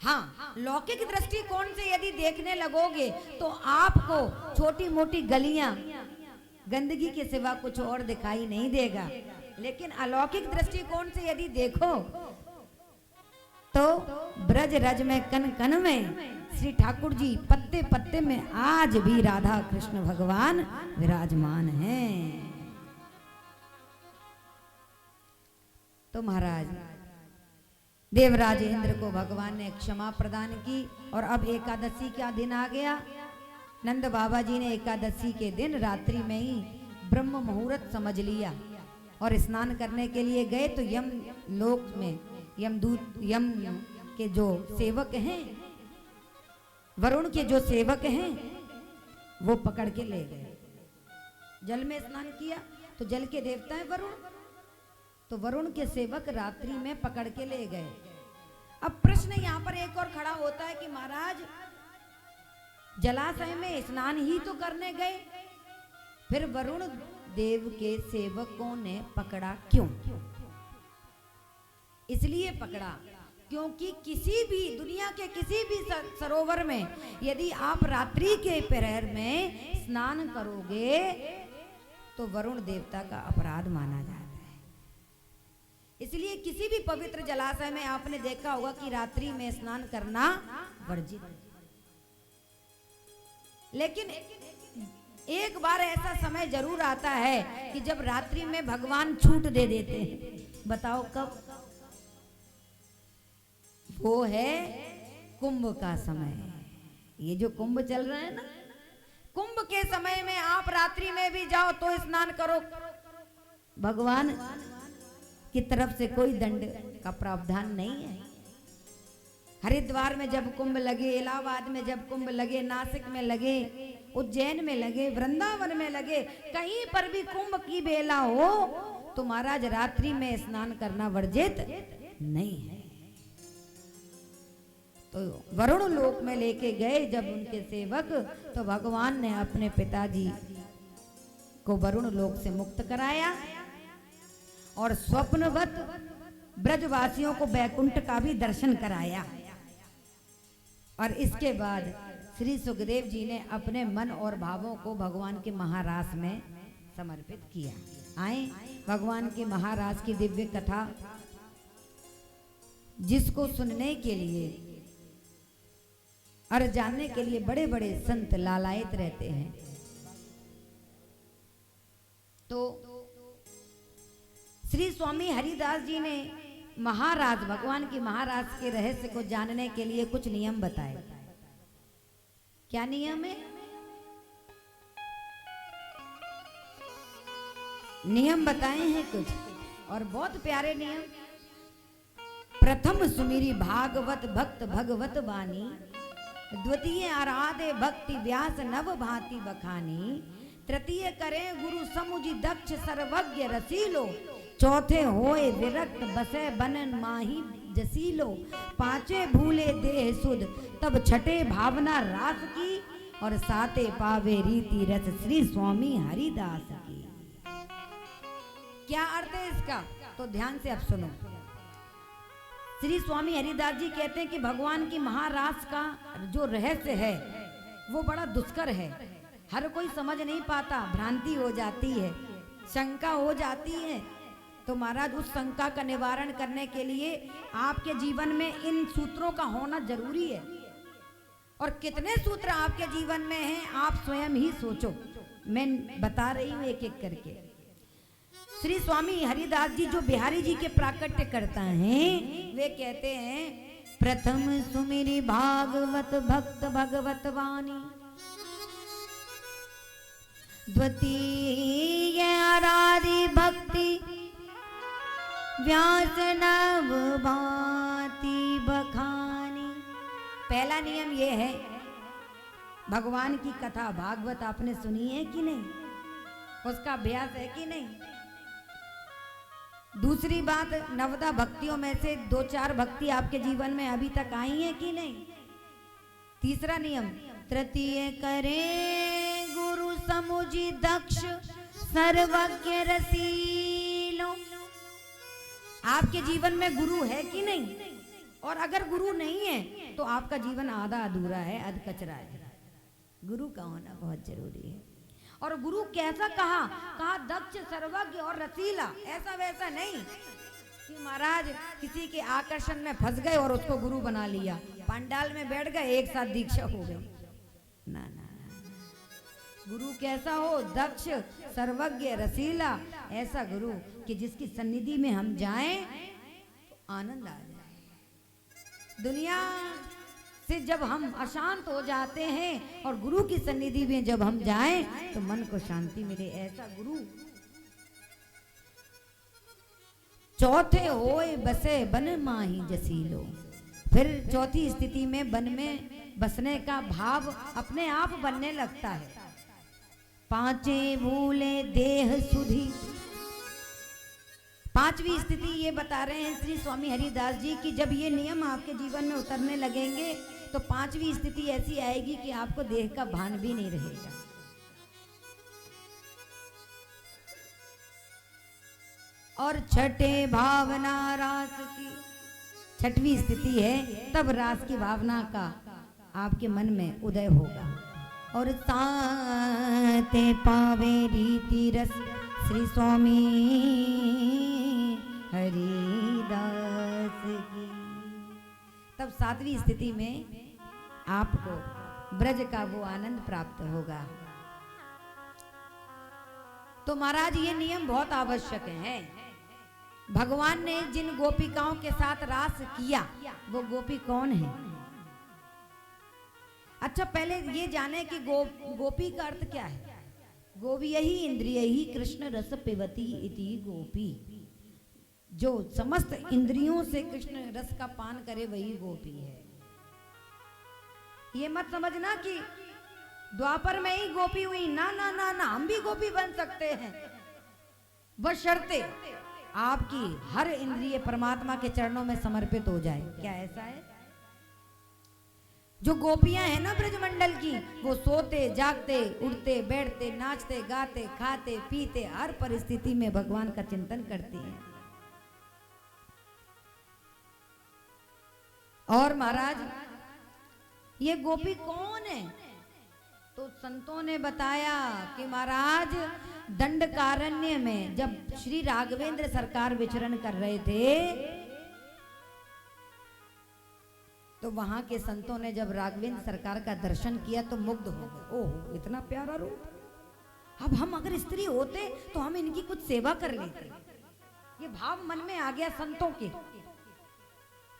C: हाँ, लौकिक दृष्टिकोण से यदि देखने लगोगे तो आपको छोटी मोटी गलियां, गंदगी के सिवा कुछ और दिखाई नहीं देगा। लेकिन अलौकिक दृष्टिकोण से यदि देखो तो ब्रज रज में, कन कन में श्री ठाकुर जी, पत्ते पत्ते में आज भी राधा कृष्ण भगवान विराजमान हैं। तो महाराज देवराज इंद्र को भगवान ने क्षमा प्रदान की। और अब एकादशी का दिन आ गया। नंद बाबा जी ने एकादशी के दिन रात्रि में ही ब्रह्म मुहूर्त समझ लिया और स्नान करने के लिए गए। तो यम लोक में यमदूत, यम के जो सेवक हैं, वरुण के जो सेवक हैं, वो पकड़ के ले गए। जल में स्नान किया तो जल के देवता है वरुण, तो वरुण के सेवक रात्रि में पकड़ के ले गए। अब प्रश्न यहाँ पर एक और खड़ा होता है कि महाराज जलाशय में स्नान ही तो करने गए, फिर वरुण देव के सेवकों ने पकड़ा क्यों? इसलिए पकड़ा क्योंकि किसी भी दुनिया के किसी भी सरोवर में यदि आप रात्रि के प्रहर में स्नान करोगे तो वरुण देवता का अपराध माना जाता है। इसलिए किसी भी पवित्र जलाशय में आपने देखा होगा कि रात्रि में स्नान करना वर्जित है। लेकिन एक बार ऐसा समय जरूर आता है कि जब रात्रि में भगवान छूट दे देते हैं। बताओ कब? वो है कुंभ का समय। ये जो कुंभ चल रहा है ना, कुंभ के समय में आप रात्रि में भी जाओ तो स्नान करो, भगवान की तरफ से कोई दंड का प्रावधान नहीं है। हरिद्वार में जब कुंभ लगे, इलाहाबाद में जब कुंभ लगे, नासिक में लगे, उज्जैन में लगे, वृंदावन में लगे, कहीं पर भी कुंभ की बेला हो तो महाराज रात्रि में स्नान करना वर्जित नहीं है। तो वरुण लोक में लेके गए जब उनके सेवक, तो भगवान ने अपने पिताजी को वरुण लोक से मुक्त कराया और स्वप्नवत ब्रजवासियों को बैकुंठ का भी दर्शन कराया। और इसके बाद श्री सुखदेव जी ने अपने मन और भावों को भगवान के महारास में समर्पित किया। आए भगवान के महारास की दिव्य कथा जिसको सुनने के लिए और जानने के लिए बड़े बड़े संत लालायित रहते हैं। तो श्री स्वामी हरिदास जी ने महाराज, भगवान की महाराज के रहस्य को जानने के लिए कुछ नियम बताए। क्या नियम है? नियम बताए हैं कुछ और बहुत प्यारे नियम। प्रथम सुमिरी भागवत भक्त भगवत वाणी, द्वितीय आराधे भक्ति व्यास नव भांति बखानी, तृतीय करे गुरु समुझि दक्ष सर्वज्ञ रसीलो, चौथे होए विरक्त बसे बनन माही जसीलो, पांचे भूले देह सुध तब छठे भावना रास की, और साते पावे रीति रस श्री स्वामी हरिदास की। क्या अर्थ है इसका? तो ध्यान से अब सुनो। श्री स्वामी हरिदास जी कहते हैं कि भगवान की महारास का जो रहस्य है वो बड़ा दुष्कर है, हर कोई समझ नहीं पाता, भ्रांति हो जाती है, शंका हो जाती है। तो महाराज उस शंका का निवारण करने के लिए आपके जीवन में इन सूत्रों का होना जरूरी है। और कितने सूत्र आपके जीवन में हैं आप स्वयं ही सोचो, मैं बता रही हूं एक एक करके। श्री स्वामी हरिदास जी जो बिहारी जी के प्राकट्य करता हैं, वे कहते हैं प्रथम सुमिरी भागवत भक्त भगवत वाणी, द्वितीय आराधि भक्ति व्यास नव भांति बखानी। पहला नियम यह है, भगवान की कथा भागवत आपने सुनी है कि नहीं, उसका अभ्यास है कि नहीं। दूसरी बात, नवदा भक्तियों में से 2-4 भक्ति आपके जीवन में अभी तक आई है कि नहीं। तीसरा नियम, तृतीय करे गुरु समुझि दक्ष सर्वज्ञ रसीलो। आपके जीवन में गुरु है कि नहीं, और अगर गुरु नहीं है तो आपका जीवन आधा अधूरा है, अध कचरा है। गुरु का होना बहुत जरूरी है। और गुरु कैसा कहा दक्ष सर्वज्ञ और रसीला, ऐसा वैसा नहीं कि महाराज किसी के आकर्षण में फंस गए और उसको गुरु बना लिया, पंडाल में बैठ गए, एक साथ दीक्षा हो गई। ना ना, गुरु कैसा हो, दक्ष सर्वज्ञ रसीला, ऐसा गुरु कि जिसकी सन्निधि में हम जाएं तो आनंद आ जाए। दुनिया से जब हम अशांत हो जाते हैं और गुरु की सन्निधि में जब हम जाएं तो मन को शांति मिले, ऐसा गुरु। चौथे होए बसे बन माही जसीलो। फिर चौथी स्थिति में वन में बसने का भाव अपने आप बनने लगता है। पांचे भूले देह सुधी। पांचवी स्थिति ये बता रहे हैं श्री स्वामी हरिदास जी की जब ये नियम आपके जीवन में उतरने लगेंगे तो पांचवी स्थिति ऐसी आएगी कि आपको देह का भान भी नहीं रहेगा। और छठे भावना रास की। छठवीं स्थिति है तब रास की भावना का आपके मन में उदय होगा। और साते पावे रीति रस श्री स्वामी हरिदास की। तब सातवीं स्थिति में आपको ब्रज का वो आनंद प्राप्त होगा तो महाराज ये नियम बहुत आवश्यक है। भगवान ने जिन गोपिकाओं के साथ रास किया वो गोपी कौन है? अच्छा, पहले ये जाने कि गोपी का अर्थ क्या है। गोपी यही इंद्रिय ही कृष्ण रस पिबती इति गोपी, जो समस्त इंद्रियों से कृष्ण रस का पान करे वही गोपी है। ये मत समझना कि द्वापर में ही गोपी हुई, ना ना ना ना, हम भी गोपी बन सकते हैं, बशर्ते आपकी हर इंद्रिय परमात्मा के चरणों में समर्पित हो जाए। क्या ऐसा है? जो गोपियां हैं ना ब्रजमंडल की, वो सोते जागते उठते बैठते नाचते गाते खाते पीते हर परिस्थिति में भगवान का चिंतन करती हैं। और महाराज ये गोपी कौन है? तो संतों ने बताया कि महाराज दंडकारण्य में जब श्री राघवेंद्र सरकार विचरण कर रहे थे तो वहां के संतों ने जब राघवेंद्र सरकार का दर्शन किया तो मुग्ध हो गए। ओह, इतना प्यारा रूप! अब हम अगर स्त्री होते तो हम इनकी कुछ सेवा कर लेते। ये भाव मन में आ गया संतों के।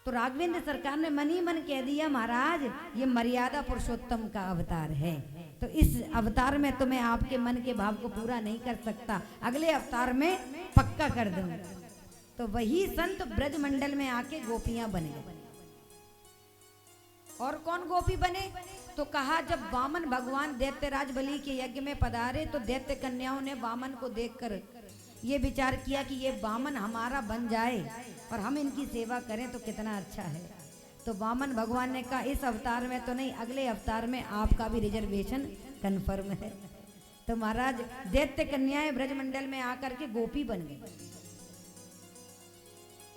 C: तो राघवेंद्र सरकार ने मन ही मन कह दिया, महाराज ये मर्यादा पुरुषोत्तम का अवतार है, तो इस अवतार में तो मैं आपके मन के भाव को पूरा नहीं कर सकता, अगले अवतार में पक्का कर दूंगा। तो वही संत ब्रजमंडल में आके गोपियां बन गए। और कौन गोपी बने? तो कहा जब वामन भगवान दैत्यराज बलि के यज्ञ में पधारे तो दैत्य कन्याओं ने वामन को देखकर ये विचार किया कि ये वामन हमारा बन जाए और हम इनकी सेवा करें तो कितना अच्छा है। तो वामन भगवान ने कहा इस अवतार में तो नहीं, अगले अवतार में आपका भी रिजर्वेशन कन्फर्म है। तो महाराज दैत्य कन्याएं ब्रजमंडल में आकर के गोपी बन गई।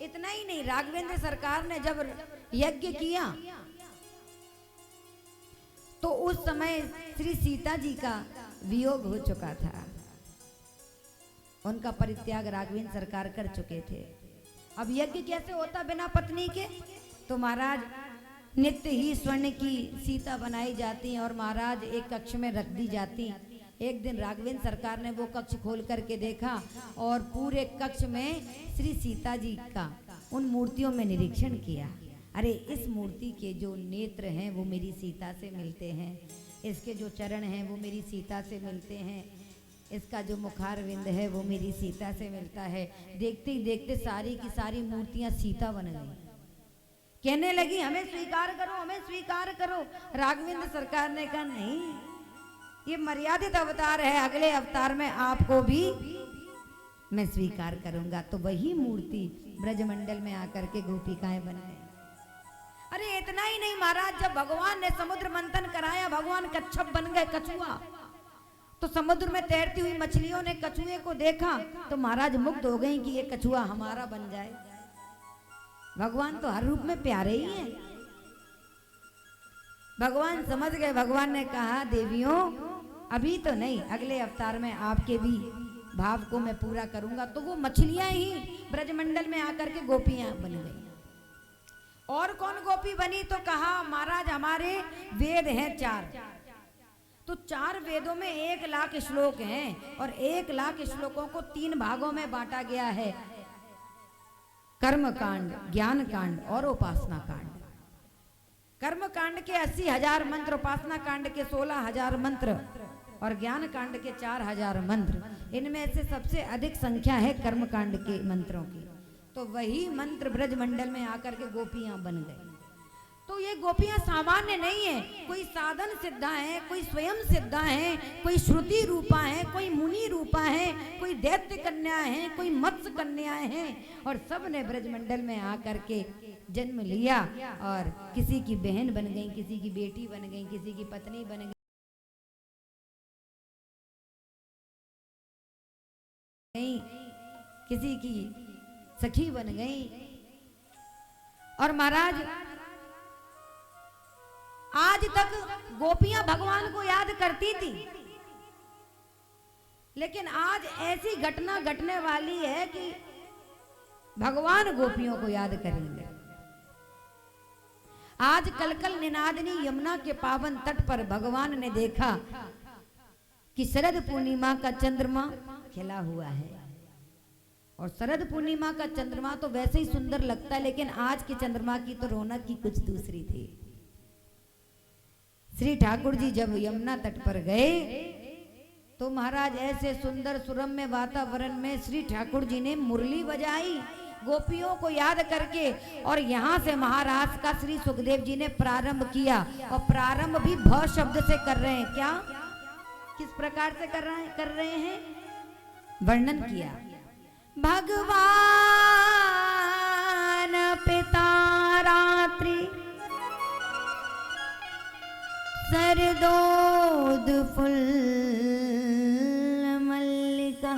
C: इतना ही नहीं, राघवेंद्र सरकार ने जब यज्ञ किया तो उस समय श्री सीता जी का वियोग हो चुका था, उनका परित्याग राघवेंद्र सरकार कर चुके थे। अब यज्ञ कैसे होता बिना पत्नी के? तो महाराज नित्य ही स्वर्ण की सीता बनाई जाती और महाराज एक कक्ष में रख दी जाती। एक दिन राघवेंद्र सरकार ने वो कक्ष खोल करके देखा और पूरे कक्ष में श्री सीता जी का उन मूर्तियों में निरीक्षण किया। अरे इस मूर्ति के जो नेत्र हैं वो मेरी सीता से मिलते हैं, इसके जो चरण हैं वो मेरी सीता से मिलते हैं, इसका जो मुखारविंद है वो मेरी सीता से मिलता है। देखते ही देखते सारी की सारी मूर्तियां सीता बन गई। कहने लगी हमें स्वीकार करो, हमें स्वीकार करो। राघवेंद्र सरकार ने कहा नहीं, ये मर्यादित अवतार है, अगले अवतार में आपको भी मैं स्वीकार करूंगा। तो वही मूर्ति ब्रजमंडल में आकर के गोपिकाएं बनाए। अरे इतना ही नहीं महाराज, जब भगवान ने समुद्र मंथन कराया, भगवान कच्छप बन गए, कछुआ। तो समुद्र में तैरती हुई मछलियों ने कछुए को देखा तो महाराज मुग्ध हो गई कि ये कछुआ हमारा बन जाए। भगवान तो हर रूप में प्यारे ही हैं। भगवान समझ गए। भगवान ने कहा देवियों अभी तो नहीं, अगले अवतार में आपके भी भाव को मैं पूरा करूंगा। तो वो मछलियां ही ब्रजमंडल में आकर के गोपियां बन गई। और कौन गोपी बनी? तो कहा महाराज हमारे वेद हैं 4, तो 4 वेदों में 1 लाख श्लोक हैं और 1 लाख श्लोकों को 3 भागों में बांटा गया है, कर्म कांड, ज्ञान कांड और उपासना कांड। कर्म कांड के 80,000 मंत्र, उपासना कांड के 16,000 मंत्र और ज्ञान कांड के 4,000 मंत्र। इनमें से सबसे अधिक संख्या है कर्म कांड के मंत्रों की। तो वही मंत्र ब्रजमंडल में आकर के गोपियां बन गई। तो ये गोपियां सामान्य नहीं है, कोई साधन सिद्धा है, कोई स्वयं सिद्धा है, कोई श्रुति रूपा है, कोई मुनि रूपा है, कोई दैत्य कन्या है, कोई मत्स्य कन्याएं हैं। और सब ने ब्रजमंडल में आकर के जन्म लिया और किसी की बहन बन गई, किसी की बेटी बन गई, किसी की पत्नी बन गई, किसी की सखी बन गई। और महाराज आज तक गोपियां भगवान को याद करती थी, लेकिन आज ऐसी घटना घटने वाली है कि भगवान गोपियों को याद करेंगे। आज कलकल निनादिनी यमुना के पावन तट पर भगवान ने देखा कि शरद पूर्णिमा का चंद्रमा खिला हुआ है। और शरद पूर्णिमा का चंद्रमा तो वैसे ही सुंदर लगता है, लेकिन आज के चंद्रमा की तो रौनक ही कुछ दूसरी थी। श्री ठाकुर जी जब यमुना तट पर गए तो महाराज ऐसे सुंदर सुरम्य वातावरण में श्री ठाकुर जी ने मुरली बजाई गोपियों को याद करके, और यहाँ से महाराज का श्री सुखदेव जी ने प्रारंभ किया, और प्रारंभ भी भ शब्द से कर रहे हैं। क्या, किस प्रकार से कर रहे हैं? वर्णन किया। भगवान पिता रात्रि सरदोद फुल मल्लिका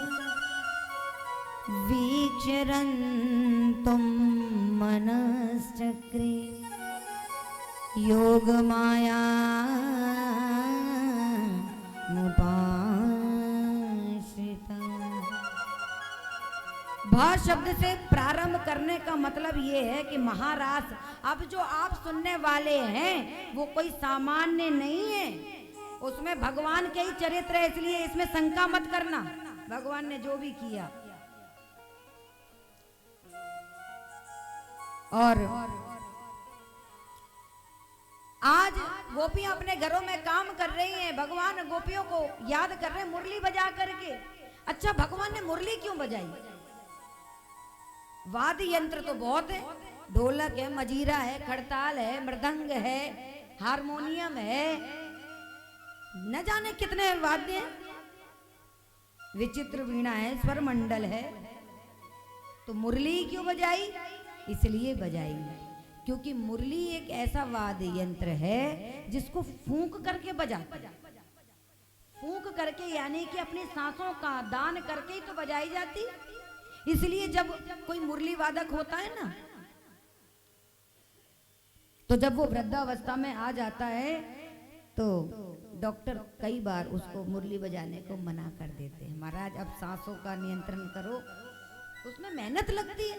C: वीक्षरन्तं मनश्चक्रे योग माया मुपाश्रिता। भा शब्द से प्रारंभ करने का मतलब ये है कि महाराज अब जो आप सुनने वाले हैं वो कोई सामान्य नहीं है, उसमें भगवान के ही चरित्र है, इसलिए इसमें शंका मत करना। भगवान ने जो भी किया, और आज गोपियां अपने घरों में काम कर रही हैं, भगवान गोपियों को याद कर रहे हैं मुरली बजा करके। अच्छा, भगवान ने मुरली क्यों बजाई? वाद्य यंत्र तो बहुत है, ढोलक है, मजीरा है, खड़ताल है, मृदंग है, हारमोनियम है, न जाने कितने वाद्य हैं, विचित्र वीणा है, स्वर मंडल है। तो मुरली क्यों बजाई? इसलिए बजाई क्योंकि मुरली एक ऐसा वाद्य यंत्र है जिसको फूंक करके बजाते, फूंक करके, यानी कि अपनी सांसों का दान करके ही तो बजाई जाती। इसलिए जब कोई मुरली वादक होता है ना, तो जब वो वृद्धावस्था में आ जाता है तो डॉक्टर कई बार उसको मुरली बजाने को मना कर देते हैं। महाराज अब सांसों का नियंत्रण करो, उसमें मेहनत लगती है।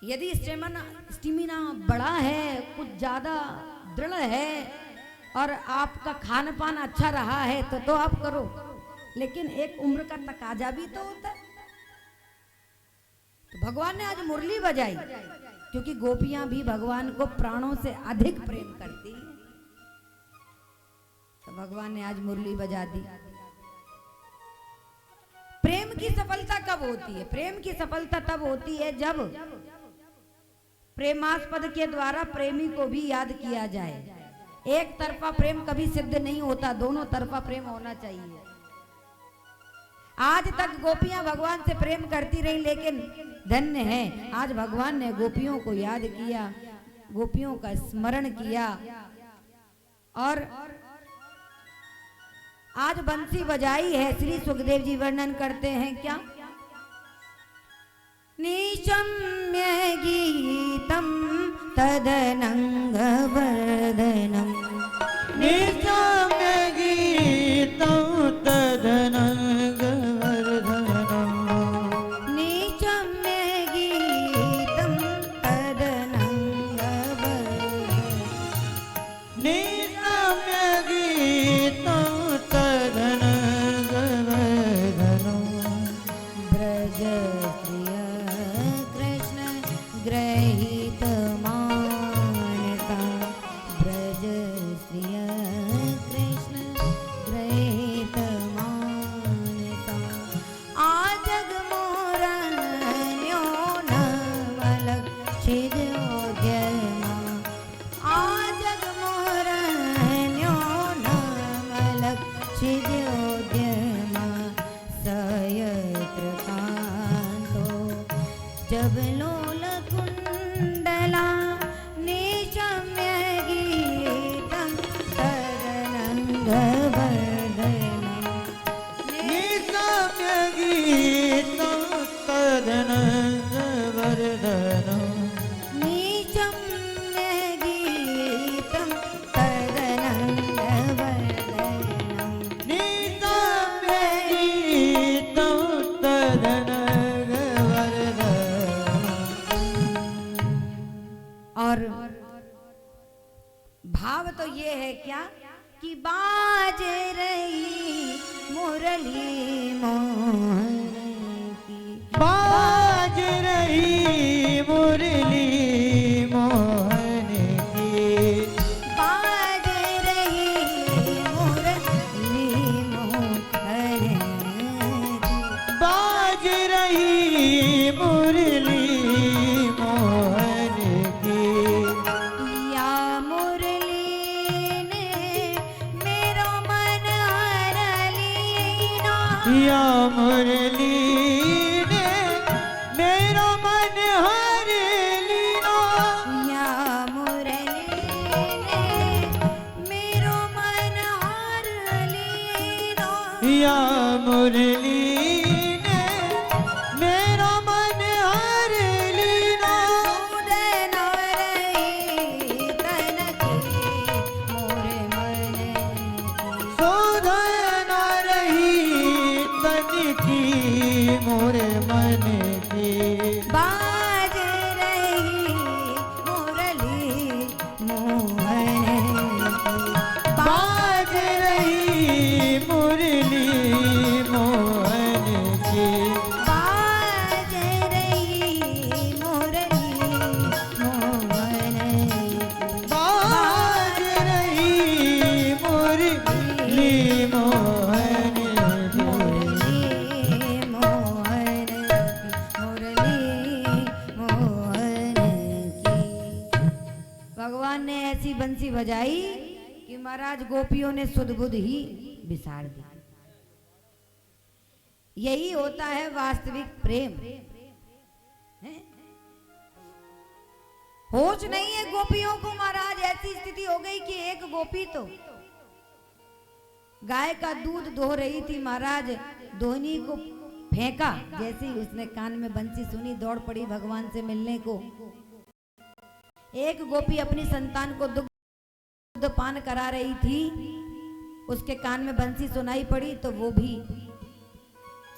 C: यदि स्टेमिना बड़ा है, कुछ ज्यादा दृढ़ है और आपका खान पान अच्छा रहा है तो आप करो, लेकिन एक उम्र का तकाजा भी तो होता है। तो भगवान ने आज मुरली बजाई क्योंकि गोपियां भी भगवान को प्राणों से अधिक प्रेम करती हैं, तो भगवान ने आज मुरली बजा दी। प्रेम की सफलता कब होती है? प्रेम की सफलता तब होती है जब प्रेमास्पद के द्वारा प्रेमी को भी याद किया जाए। एक तरफा प्रेम कभी सिद्ध नहीं होता, दोनों तरफा प्रेम होना चाहिए। आज तक गोपियां भगवान से प्रेम करती रही, लेकिन धन्य है आज भगवान ने गोपियों को याद किया, गोपियों का स्मरण किया, और आज बंसी बजाई है। श्री सुखदेव जी वर्णन करते हैं क्या? निशम्य गीतम तदनंगवर्धनम,
A: निशम्य गीतं तदनंगवर्धनम,
C: निशम्य गीतम तदनंगवर्धनम,
A: निशम्य गीतं तदनंगवर्धनम।
C: ब्रज कृष्ण ग्रहीत मानता, ब्रज श्रिय कृष्ण ग्रहीत मानता, आजग मोरन्यो नवलक्षिद्योद्यमा, आजग मोरन्यो नवलक्षिद्योद्यमा, सयत्र कांतो जब लोल कुंडला, निशम्य गीतम तदनंगवर्धनम,
A: निशम्य गीतं तदनंगवर्धनम,
C: निशम्य गीतम तदनंगवर्धनम।
A: निशम्य गीतं तदनंगवर्धनम।
C: और भाव तो ये है क्या कि बाज रही मुरली मोहन की,
A: बाज रही मुरली मोहन की,
C: बाज रही मुरली मोहन की,
A: बाज रही मुरली मोहन की।
C: या मुरली ने मेरो मन हर लीना,
A: या मुरली ने मेरो मन हर लीना,
C: या मुरली ने मेरो मन हर लीना,
A: या मुरली ने मेरो मन हर लीना।
C: सुध न रही तन की मोरे मन की,
A: शोध न रही तन की मोरे मन की।
C: बाज रही मुरली मोहन की,
A: बाज रही मुरली मोहन की,
C: बाज रही मुरली मोहन की,
A: बाज रही मुरली मोहन की।
C: मुरली मोहन की, मुरली मोहन की। भगवान ने ऐसी बंसी बजाई कि महाराज गोपियों ने सुध बुध ही बिसार दी। यही होता है वास्तविक प्रेम। हैं? होश नहीं है गोपियों को महाराज, ऐसी स्थिति हो गई कि एक गोपी तो गाय का दूध दो रही थी महाराज, दोहनी को फेंका, जैसे ही उसने कान में बंसी सुनी दौड़ पड़ी भगवान से मिलने को। एक गोपी अपनी संतान को दुग्ध पान करा रही थी, उसके कान में बंसी सुनाई पड़ी तो वो भी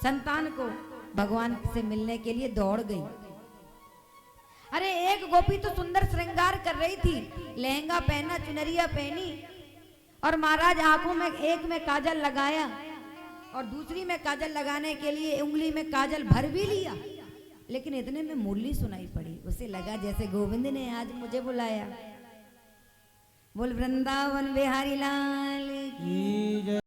C: संतान को भगवान से मिलने के लिए दौड़ गई। अरे एक गोपी तो सुंदर श्रृंगार कर रही थी, लहंगा पहना, चुनरिया पहनी और महाराज आंखों में एक में काजल लगाया और दूसरी में काजल लगाने के लिए उंगली में काजल भर भी लिया, लेकिन इतने में मुरली सुनाई पड़ी। उसे लगा जैसे गोविंद ने आज मुझे बुलाया। बोल वृंदावन बिहारी लाल की।
A: की जय।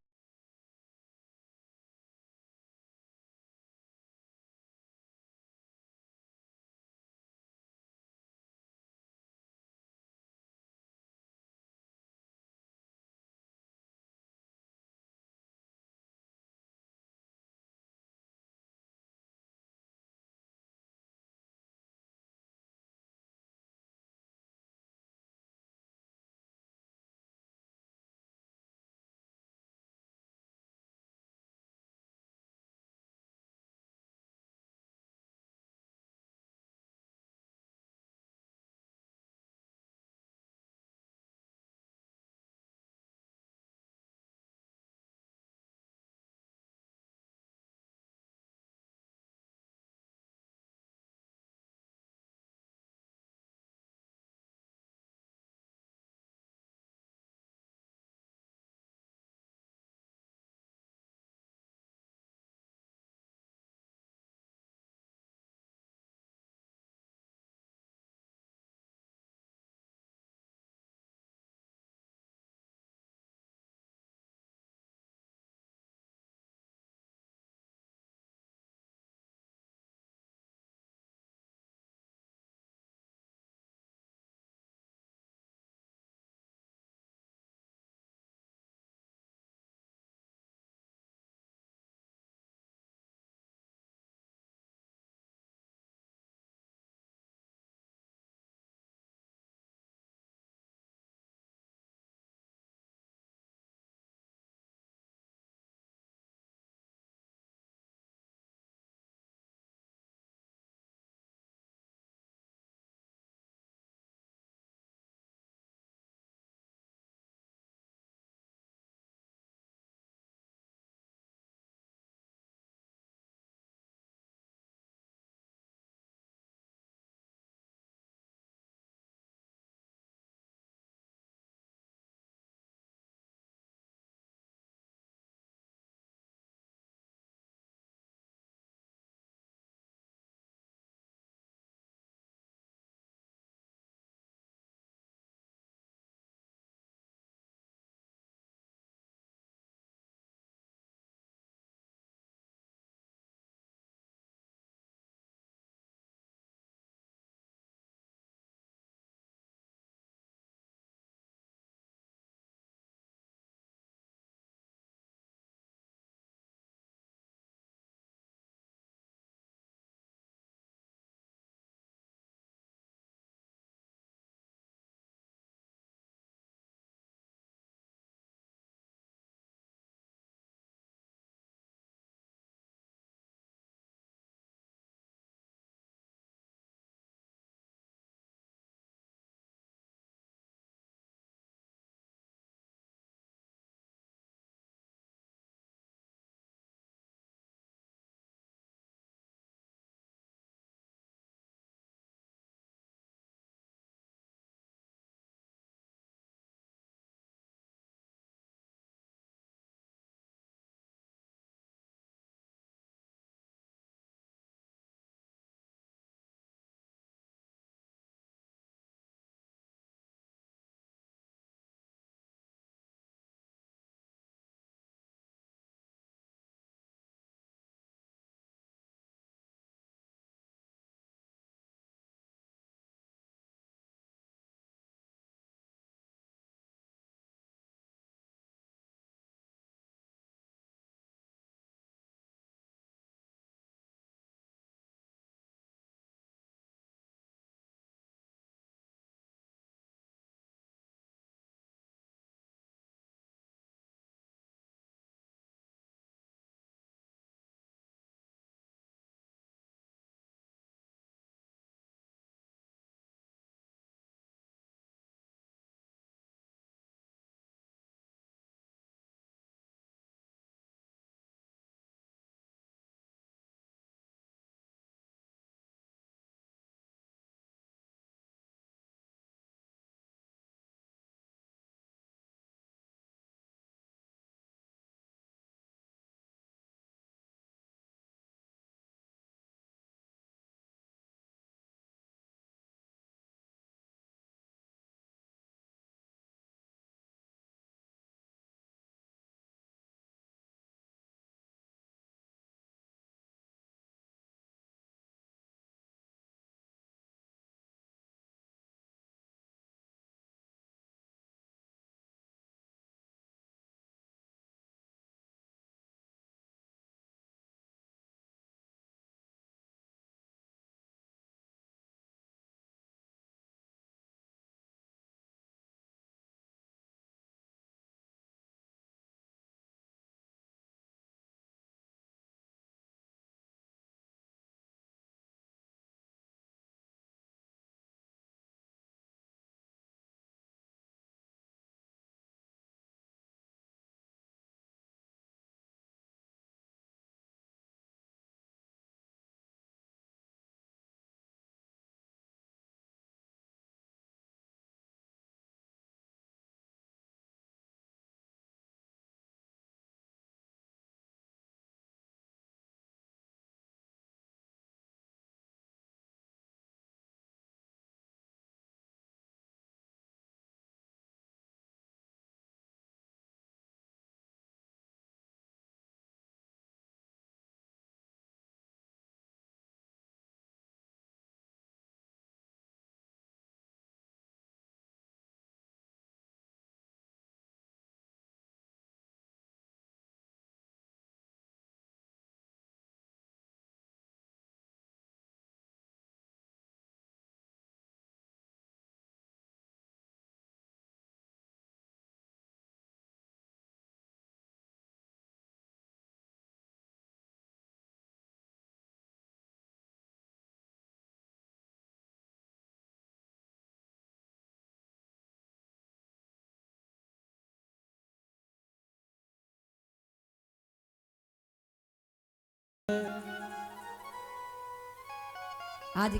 C: आज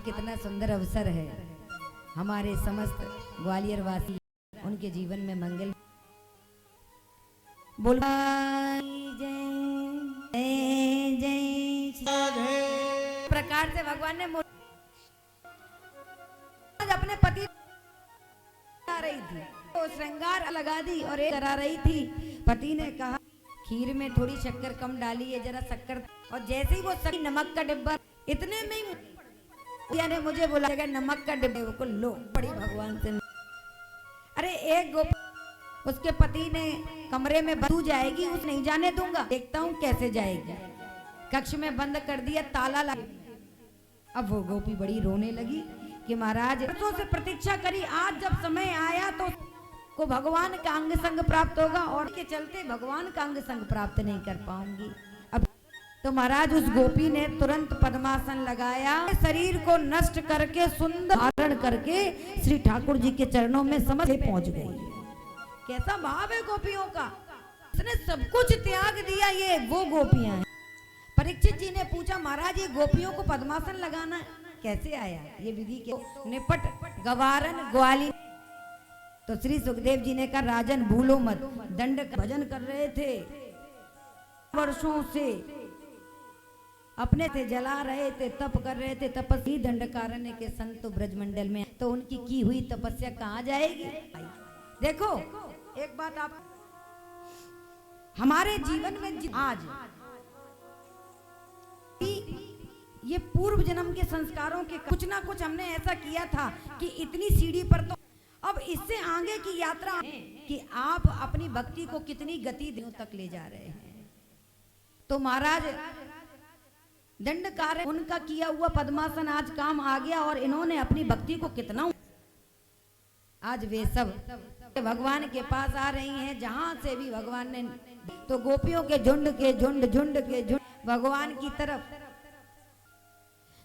C: कितना सुंदर अवसर है, हमारे समस्त ग्वालियर वासी उनके जीवन में मंगल बोल जय जय जय प्रकार से भगवान ने आज अपने पति आ रही थी तो श्रृंगार लगा दी और एक करा रही थी। पति ने कहा खीर में थोड़ी शक्कर कम डाली है, जरा शक्कर, और जैसे ही वो नमक का डिब्बा इतने में ही ने मुझे बोला नमक का डिब्बे को लो पड़ी भगवान से। अरे एक गोप उसके पति ने कमरे में बंद जाएगी, उस नहीं जाने दूंगा, देखता हूँ कैसे जाएगी। कक्ष में बंद कर दिया, ताला लगा। अब वो गोपी बड़ी रोने लगी कि महाराज वर्षों से प्रतीक्षा करी, आज जब समय आया तो को भगवान का अंग संग प्राप्त होगा और के चलते भगवान का अंग संग प्राप्त नहीं कर पाऊंगी। अब तो महाराज उस गोपी ने तुरंत पद्मासन लगाया, शरीर को नष्ट करके सुंदर धारण करके श्री ठाकुर जी के चरणों में समझ पहुंच गई। कैसा भाव है गोपियों का, उसने सब कुछ त्याग दिया। ये वो गोपियां हैं। परीक्षित जी ने पूछा महाराज ये गोपियों को पद्मासन लगाना कैसे आया, ये विधि के निपट गवारन ग्वाली। तो श्री सुखदेव जी ने कहा राजन भूलो मत, दंड का भजन कर रहे थे वर्षों से, अपने थे जला रहे थे, तप कर रहे थे, तपस्वी दंडकारण्य के संत ब्रजमंडल में, तो उनकी की हुई तपस्या कहाँ जाएगी। देखो एक बात, आप हमारे जीवन में आज ये पूर्व जन्म के संस्कारों के कुछ ना कुछ हमने ऐसा किया था कि इतनी सीढ़ी पर, तो अब इससे आगे की यात्रा कि आप अपनी भक्ति को कितनी गति दिनों तक ले जा रहे हैं। तो महाराज दंडकार उनका किया हुआ पद्मासन आज काम आ गया और इन्होंने अपनी भक्ति को कितना, आज वे सब भगवान के पास आ रही हैं। जहां से भी भगवान ने, तो गोपियों के झुंड के झुंड, झुंड के झुंड भगवान की तरफ।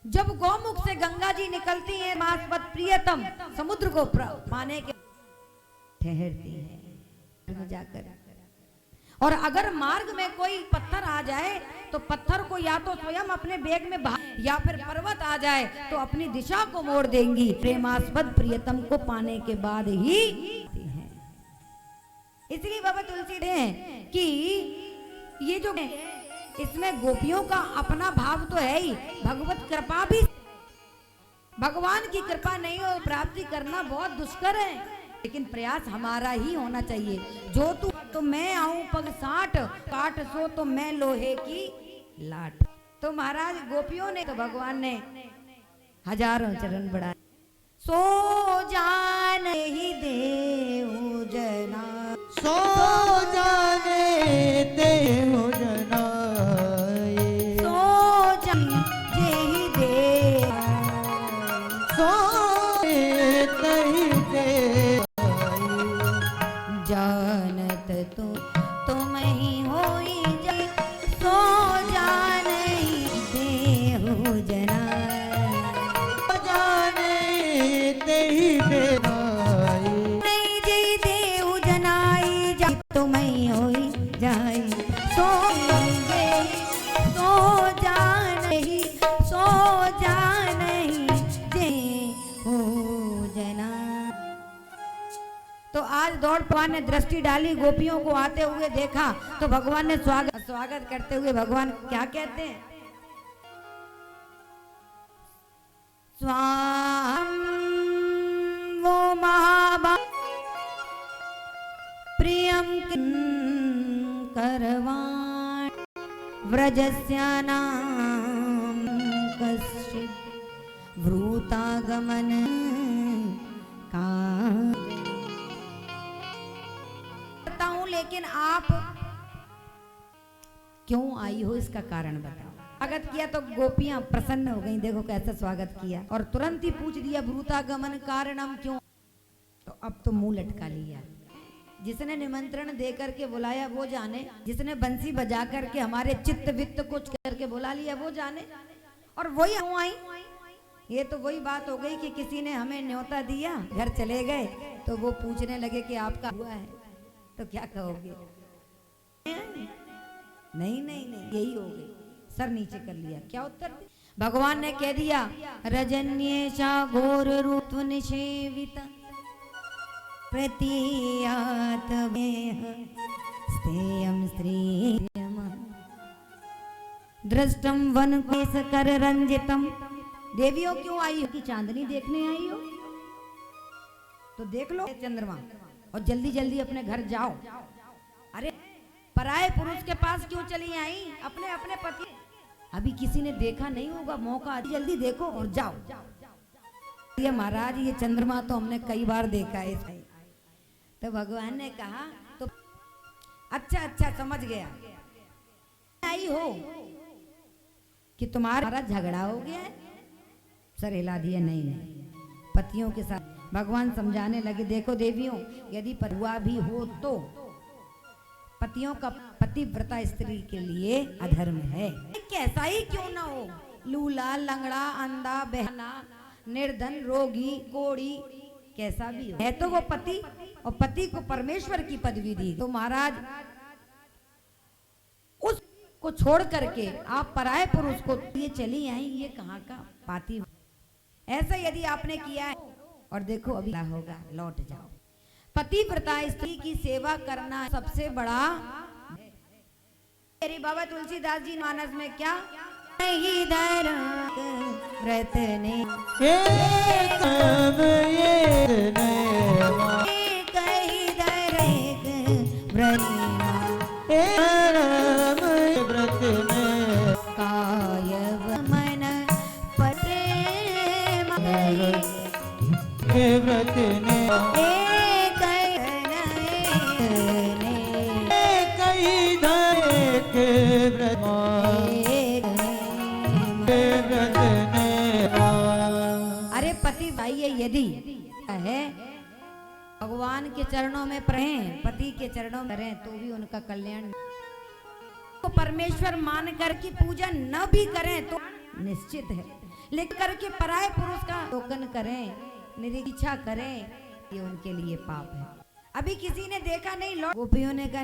C: जब गौमुख से गंगा जी निकलती हैं, मास्पद प्रियतम समुद्र को पाने के ठहरती है जाकर, और अगर मार्ग में कोई पत्थर आ जाए तो पत्थर को या तो स्वयं अपने बैग में या फिर पर्वत आ जाए तो अपनी दिशा को मोड़ देंगी। प्रेमास्पद प्रियतम को पाने के बाद ही है। इसलिए बाबा तुलसी हैं कि ये जो इसमें गोपियों का अपना भाव तो है ही, भगवत कृपा भी, भगवान की कृपा नहीं हो प्राप्ति करना बहुत दुष्कर है, लेकिन प्रयास हमारा ही होना चाहिए। जो तू तो मैं आऊं पग 60 काट सो तो मैं लोहे की लाट। तो महाराज गोपियों ने, तो भगवान ने हजारों चरण बढ़ाए। सो जान ही देव जना,
A: सो जाने देव जना,
C: जानत तुम ही होई जय, सो जान देहु जना,
A: जाने तेहि देनाई,
C: नहीं जी देहु जनाई, जा तुम ही होई जाई, सो जान ही, सो जान ही देहु जना। तो आज दौड़ भगवान ने दृष्टि डाली, गोपियों को आते हुए देखा, तो भगवान ने स्वागत करते हुए भगवान क्या कहते हैं, स्वाम वो महाबा प्रियम करवाण व्रजस्यानां कश्चित् वृतागमन का। लेकिन आप क्यों आई हो, इसका कारण बताओ। स्वागत किया तो गोपियां प्रसन्न हो गईं, देखो कैसा स्वागत किया, और तुरंत ही पूछ दिया भ्रूतागमन कारणम क्यों। तो अब तो मुंह लटका लिया। जिसने निमंत्रण दे करके बुलाया वो जाने, जिसने बंसी बजा करके हमारे चित्त वित्त को करके बुला लिया वो जाने, और वही क्यों आई। ये तो वही बात हो गई कि किसी ने हमें न्योता दिया, घर चले गए, तो वो पूछने लगे कि आपका हुआ है, तो क्या कहोगे। नहीं नहीं नहीं, यही हो गई। सर नीचे कर लिया। क्या उत्तर दे? भगवान ने कह दिया रजन्येशा घोर ऋतु निषेवित प्रतीयात स्थेयं स्त्रीयम दृष्टम वन केश कर रंजितम। देवियों क्यों आई हो? कि चांदनी देखने आई हो तो देख लो चंद्रमा और जल्दी जल्दी अपने घर जाओ। अरे पराये पुरुष के पास क्यों चली आई? अपने अपने पति अभी किसी ने देखा नहीं होगा, मौका जल्दी देखो और जाओ। ये महाराज ये चंद्रमा तो हमने कई बार देखा है। तो भगवान ने कहा तो अच्छा समझ गया आई हो कि तुम्हारा झगड़ा हो गया है। सर हिला दिया नहीं पतियों के साथ। भगवान समझाने लगे देखो देवियों यदि हुआ भी हो तो पतियों का पतिव्रता स्त्री के लिए अधर्म है। कैसा ही क्यों ना हो, लूला लंगड़ा अंधा बहना निर्धन रोगी कोड़ी कैसा भी हो, है तो वो पति और पति को परमेश्वर की पदवी दी। तो महाराज उसको छोड़ करके आप पराये पुरुष को ये चली आई, ये कहाँ का पाती। ऐसा यदि आपने किया है और देखो अभी होगा, लौट जाओ। पतिव्रता स्त्री की सेवा करना सबसे बड़ा। मेरी बाबा तुलसीदास जी मानस में क्या नहीं व्रत ने कायव मन
A: व्रत ने
C: अरे पति भाई यदि है भगवान के चरणों में रहें, पति के चरणों में रहें तो भी उनका कल्याण। तो परमेश्वर मान कर की पूजा न भी करें तो निश्चित है, लेकिन करके पराये पुरुष का टोकन करें निरीक्षा करें ये उनके लिए पाप है। अभी किसी ने देखा नहीं, गोपियों ने कहा